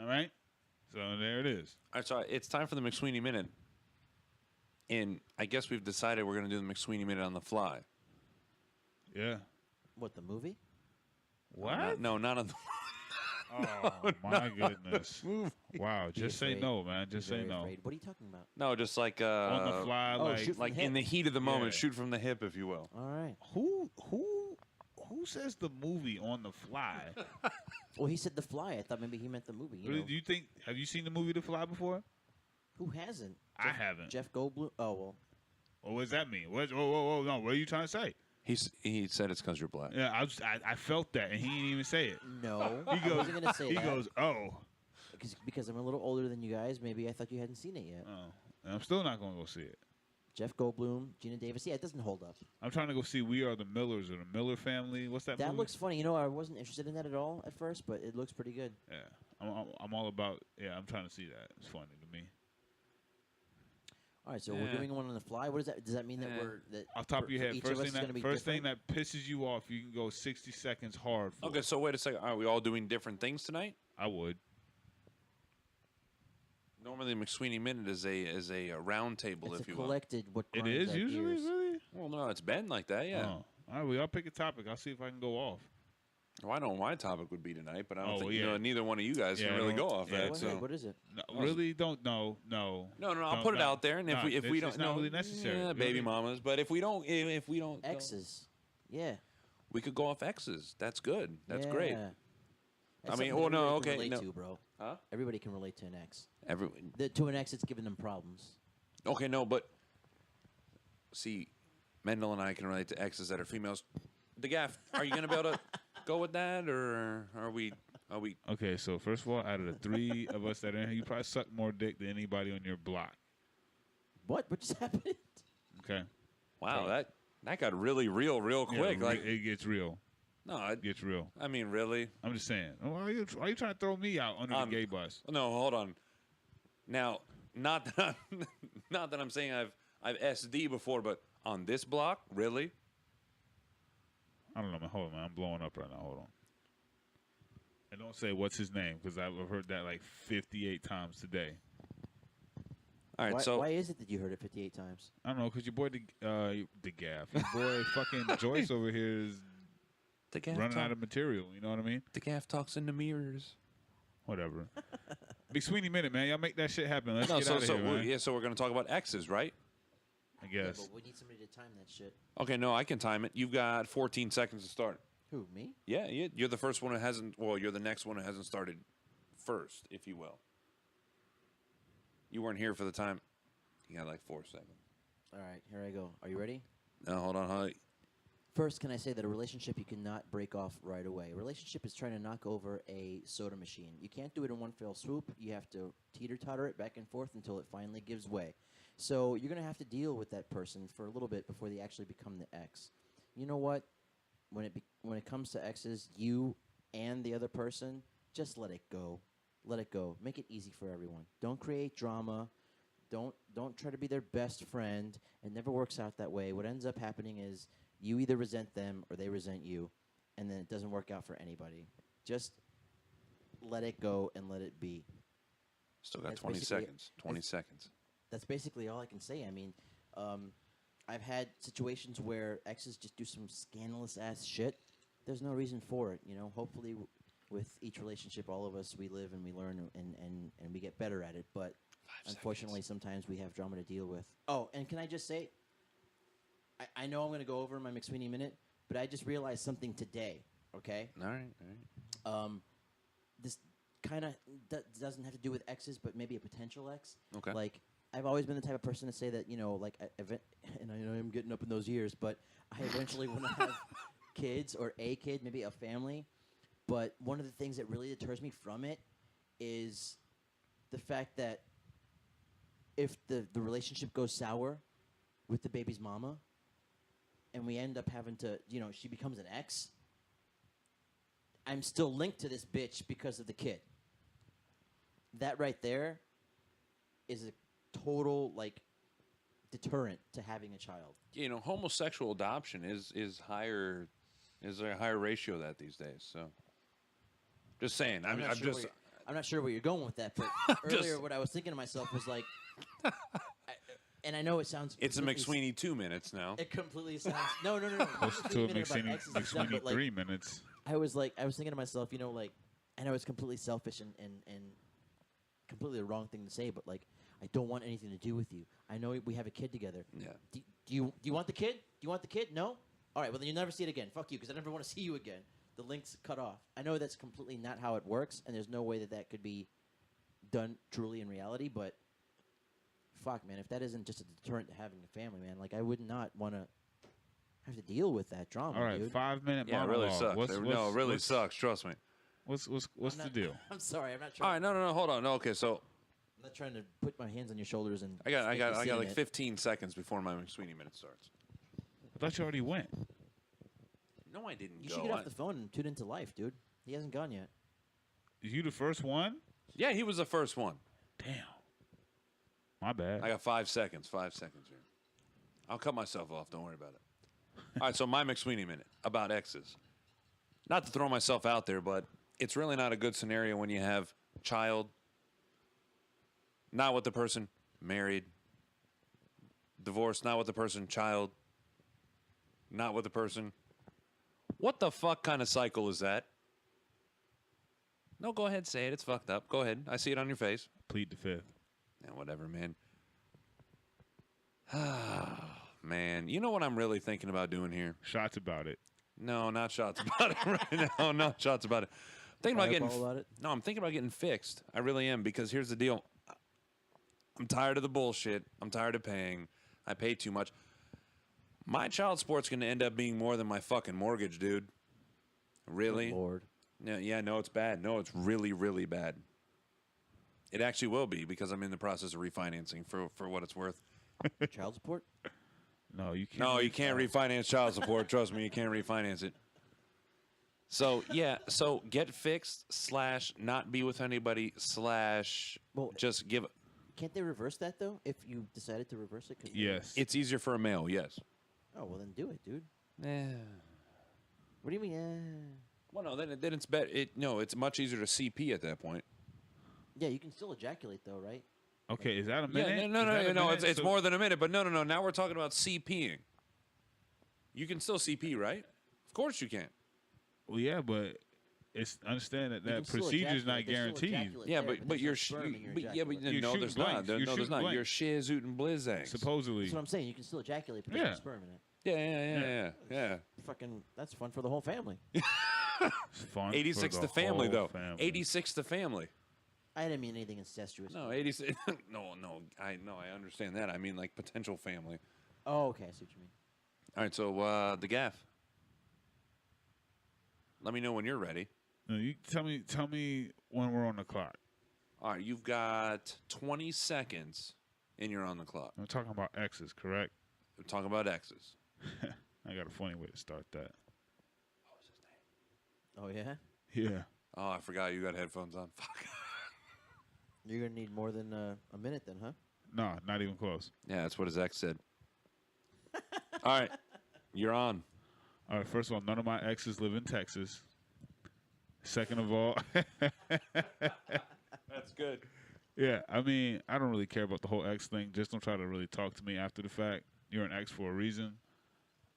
All right? So there it is. All right, so it's time for the McSweeney Minute. And I guess we've decided we're going to do the McSweeney Minute on the fly. Yeah. What, the movie? What? No, not on the Oh, my goodness. Wow. Just say afraid. no, man. Just Be say very no. afraid. What are you talking about? No, just like On the fly, oh, shoot from like the in the hip. heat of the moment, Yeah. shoot from the hip, if you will. All right. Who says the movie on the fly? Well, he said The Fly. I thought maybe he meant the movie. You Really, know? do you think? Have you seen the movie The Fly before? Who hasn't? I haven't. Jeff Goldblum. Oh well. What does that mean? Whoa, no. What are you trying to say? He said it's because you're black. Yeah, I felt that, and he didn't even say it. No, He I goes. wasn't gonna say He that. goes. Oh, because I'm a little older than you guys. Maybe I thought you hadn't seen it yet. and I'm still not gonna go see it. Jeff Goldblum, Gina Davis. Yeah, it doesn't hold up. I'm trying to go see We Are the Millers or the Miller Family. What's that? That movie? looks funny. You know, I wasn't interested in that at all at first, but it looks pretty good. Yeah, I'm all about. Yeah, I'm trying to see that. It's funny to me. All right, so Yeah. we're doing one on the fly. What does that? Does that mean that Yeah. we're that Off top for- of your for head, each of us it's gonna be first thing different? that pisses you off, you can go 60 seconds hard for. Okay, so wait a second. Are we all doing different things tonight? I would. Normally, McSweeney Minute is a round table, It's if a you will. collected what It grinds is our usually gears. really. Well, no, it's been like that, yeah. Oh. All right, well, I'll pick a topic. I'll see if I can go off. Well, I know what my topic would be tonight, but I don't Oh, think yeah. neither one of you guys Yeah, can I really don't- go off yeah, that. Go So ahead, what is it? No, really, don't. No. no, I'll Don't- put it no, out there, and if no, we it's don't, not no, really necessary. yeah, baby Really. mamas. But if we don't go- Exes. Yeah. we could go off X's. That's good. That's great. Yeah. I That's mean, something well, no, everybody can okay, relate no. to, bro. Huh? Everybody can relate to an ex. Every To an ex, it's giving them problems. okay, no, but see, Mendel and I can relate to X's that are females. The gaff, are you gonna be able to go with that, or are we? Okay, so first of all, out of the three of us that are in here, you probably suck more dick than anybody on your block. What? What just happened? Okay. Wow, that got really real Yeah, quick. Like, it gets real. no, It gets real. I mean, really? I'm just saying. Why are you trying to throw me out under the gay bus? No, hold on. Now, not that I'm saying I've SD before, but on this block, really? I don't know, man. Hold on, man. I'm blowing up right now. Hold on. And don't say what's his name, because I've heard that like 58 times today. All right, Why, so why is it that you heard it 58 times? I don't know, because your boy, the gaff. Your boy, fucking Joyce over here is the gaff running out of material. You know what I mean? the gaff talks in the mirrors. Whatever. McSweeney Minute, man. Y'all make that shit happen. Let's No, get so out of here, man. yeah, so we're gonna talk about X's, right? I Yeah, guess. but we need somebody to time that shit. Okay, no, I can time it. You've got 14 seconds to start. Who, me? Yeah, you're the first one who hasn't. Well, you're the next one who hasn't started first, if you will. You weren't here for the time. You got like 4 seconds. All right, here I go. Are you ready? No, hold on. First, can I say that a relationship you cannot break off right away? A relationship is trying to knock over a soda machine. You can't do it in one fell swoop. You have to teeter-totter it back and forth until it finally gives way. So you're going to have to deal with that person for a little bit before they actually become the ex. You know what? When it comes to exes, you and the other person, just let it go. Let it go. Make it easy for everyone. Don't create drama. Don't try to be their best friend. It never works out that way. What ends up happening is you either resent them or they resent you, and then it doesn't work out for anybody. Just let it go and let it be. Still got That's 20 basically it. seconds. 20 seconds. That's basically all I can say. I mean, I've had situations where exes just do some scandalous ass shit. There's no reason for it, you know. Hopefully, with each relationship, all of us we live and we learn and we get better at it. But unfortunately, sometimes we have drama to deal with. Oh, and can I just say, I know I'm going to go over my McSweeney Minute, but I just realized something today. Okay. All right. This kind of doesn't have to do with exes, but maybe a potential ex. Okay. Like, I've always been the type of person to say that, you know, like, and I know I'm getting up in those years, but I eventually want to have kids or a kid, maybe a family. But one of the things that really deters me from it is the fact that if the relationship goes sour with the baby's mama and we end up having to, you know, she becomes an ex, I'm still linked to this bitch because of the kid. That right there is a total, like, deterrent to having a child. You know, homosexual adoption is higher. Is there a higher ratio of that these days? So, just saying. I'm not sure where you're going with that, but earlier what I was thinking to myself was like, and I know it sounds. It's a completely McSweeney 2 minutes now. It completely sounds. No. Close to a McSweeney Minute about McSweeney, exes is dumb, but, like, 3 minutes. I was thinking to myself, you know, like, I know it's completely selfish and completely the wrong thing to say, but, like, I don't want anything to do with you. I know we have a kid together. Yeah. Do you want the kid? Do you want the kid? No? All right, well, then you'll never see it again. Fuck you, because I never want to see you again. The link's cut off. I know that's completely not how it works, and there's no way that could be done truly in reality, but fuck, man, if that isn't just a deterrent to having a family, man, like, I would not want to have to deal with that drama, All right, dude. 5-minute Yeah, it monologue. really sucks. What's, It really sucks. Trust me. What's the deal? I'm sorry, I'm not All trying. right, no, hold on. No, okay, so I'm not trying to put my hands on your shoulders and. I got make you see like it. 15 seconds before my McSweeney Minute starts. I thought you already went. No, I didn't You go. should get off the phone and tune into life, dude. He hasn't gone yet. Is you the first one? Yeah, he was the first one. Damn. My bad. I got 5 seconds. 5 seconds here. I'll cut myself off. Don't worry about it. All right, so my McSweeney minute about exes. Not to throw myself out there, but it's really not a good scenario when you have child, not with the person, married, divorced, not with the person, child, not with the person. What the fuck kind of cycle is that? No, go ahead, say it. It's fucked up. Go ahead. I see it on your face. Plead the fifth. Yeah, whatever, man. Man, you know what I'm really thinking about doing here? Shots about it. No, not shots about it right now. Not shots about it. I'm thinking about getting. Fireball about it? No, I'm thinking about getting fixed. I really am, because here's the deal. I'm tired of the bullshit. I'm tired of paying. I pay too much. My child support's going to end up being more than my fucking mortgage, dude. Really? Good Lord. Yeah, no, it's bad. No, it's really, really bad. It actually will be, because I'm in the process of refinancing for what it's worth. Child support? No, you can't. No, you can't refinance child support. Trust me, you can't refinance it. So, yeah, so get fixed / not be with anybody / Well, just give. Can't they reverse that, though, if you decided to reverse it? 'Cause Yes. It's easier for a male, yes. Oh, well, then do it, dude. Yeah. What do you mean? Well, no, then it's better. No, it's much easier to CP at that point. Yeah, you can still ejaculate, though, right? Okay, is that a Yeah, minute? no, Is that a no, minute? it's So- more than a minute. But no. Now we're talking about CPing. You can still CP, right? Of course you can. Well, yeah, but it's understand that You can that still procedure is not ejaculate. There's still guaranteed. ejaculate Yeah, there, but there's no you're sperm in your but, yeah, but ejaculate. You're no, shooting there's not. blanks. There, You're no, there's shooting not. blanks. You're shizooting blizzangs. Supposedly. That's what I'm saying. You can still ejaculate, but there's Yeah. no sperm in it. Yeah. Fucking, that's fun for the whole family. It's fun. 86 for to the family, whole though. family. 86 to family. I didn't mean anything incestuous. No, 86. No. I understand that. I mean, like, potential family. Oh, okay. I see what you mean. All right, so the gaff. Let me know when you're ready. No, you tell me when we're on the clock. All right, you've got 20 seconds, and you're on the clock. I'm talking about exes, correct? We're talking about exes. I got a funny way to start that. Oh, yeah? Yeah. Oh, I forgot you got headphones on. Fuck. You're going to need more than a minute then, huh? No, not even close. Yeah, that's what his ex said. All right, you're on. All right, first of all, none of my exes live in Texas. Second of all, That's good. yeah, I mean, I don't really care about the whole ex thing. Just don't try to really talk to me after the fact. You're an ex for a reason.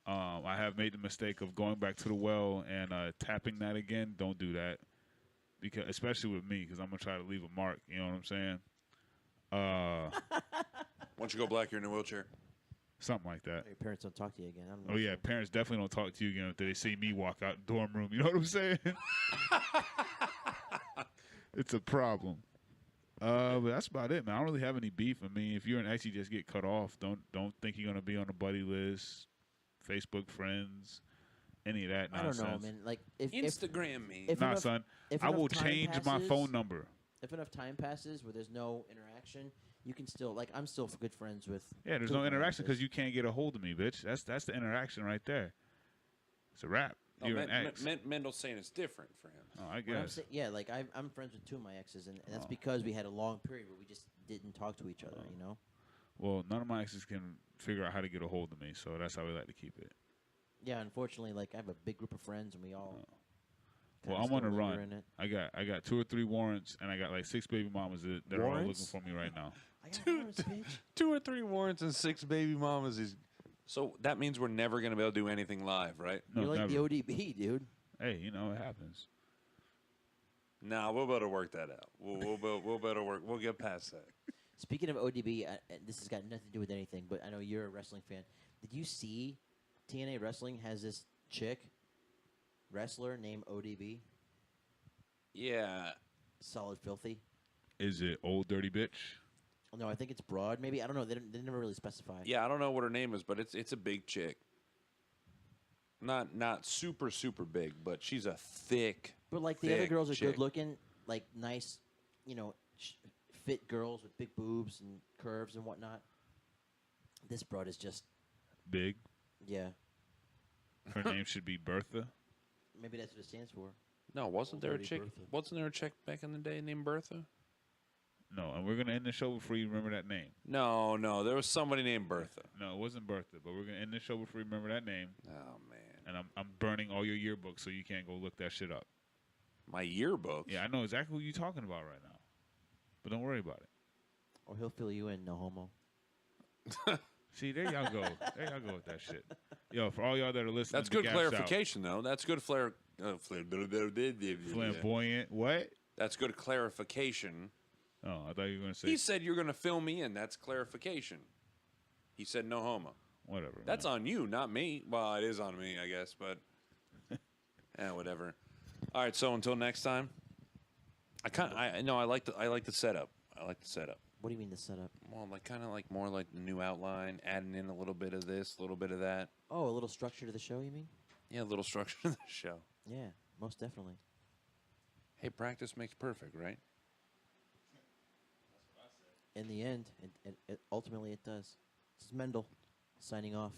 I have made the mistake of going back to the well and tapping that again. Don't do that, because especially with me, because I'm gonna try to leave a mark. You know what I'm saying? Once you go black, you're in a wheelchair. Something like that. Your parents don't talk to you again. I don't know. Oh yeah, parents definitely don't talk to you again if they see me walk out the dorm room. You know what I'm saying? It's a problem. But that's about it, man. I don't really have any beef. I mean, if you're an ex, you just get cut off. Don't think you're gonna be on a buddy list, Facebook friends, any of that I nonsense. don't know, man. Like, if Instagram me. if Nah, enough- son. if I enough will time change my passes- phone number. if enough time passes where there's no interaction, you can still, like, I'm still good friends with. Yeah, there's two no of my interaction because exes. you can't get a hold of me, bitch. That's the interaction right there. It's a wrap. Oh, You're an ex. Mendel's saying it's different for him. Oh, I What I'm guess. saying- yeah, like I'm friends with two of my exes, and that's Oh. because we had a long period where we just didn't talk to each other. You know. Well, none of my exes can figure out how to get a hold of me, so that's how we like to keep it. Yeah, unfortunately, like I have a big group of friends, and we all. Well, kinda I'm on still the linger run. in it. I got 2 or 3 warrants, and I got like 6 baby mamas that are all looking Warrants? for me right now. I got warrants, bitch. 2 or 3 warrants and 6 baby mamas is. So that means we're never gonna be able to do anything live, right? No, You're like never. the ODB, dude. Hey, you know it happens. Nah, we'll better work that out. We'll better work. We'll get past that. Speaking of ODB, and this has got nothing to do with anything, but I know you're a wrestling fan. Did you see TNA Wrestling has this chick wrestler named ODB? Yeah. Solid Filthy. Is it old dirty bitch? No, I think it's broad. Maybe I don't know. They never really specify. Yeah, I don't know what her name is, but it's a big chick. Not super big, but she's a thick. But like the other thick girls are chick. good looking, like nice, you know, fit girls with big boobs and curves and whatnot. This broad is just, Big. yeah. Her name should be Bertha. Maybe that's what it stands for. No, wasn't there a Dirty chick? Bertha. Wasn't there a chick back in the day named Bertha? No, and we're gonna end the show before you remember that name. No, there was somebody named Bertha. No, it wasn't Bertha, but we're gonna end the show before you remember that name. Oh man, And I'm burning all your yearbooks so you can't go look that shit up. my yearbook. Yeah, I know exactly what you're talking about right now, but don't worry about it. Or he'll fill you in, no homo. See, there y'all go. There y'all go with that shit. Yo, for all y'all that are listening, That's to good Gaps clarification, though. That's good Out, flamboyant. What? That's good clarification. Oh, I thought you were gonna say He said you're going to fill me in. That's clarification. He said no homo. whatever. That's man. on you, not me. Well, it is on me, I guess, but whatever. All right, so until next time. I like the setup. I like the setup. What do you mean the setup? Well, like kind of like more like the new outline, adding in a little bit of this, a little bit of that. Oh, a little structure to the show, you mean? Yeah, a little structure to the show. Yeah, most definitely. Hey, practice makes perfect, right? In the end, ultimately it does. This is Mendel, signing off.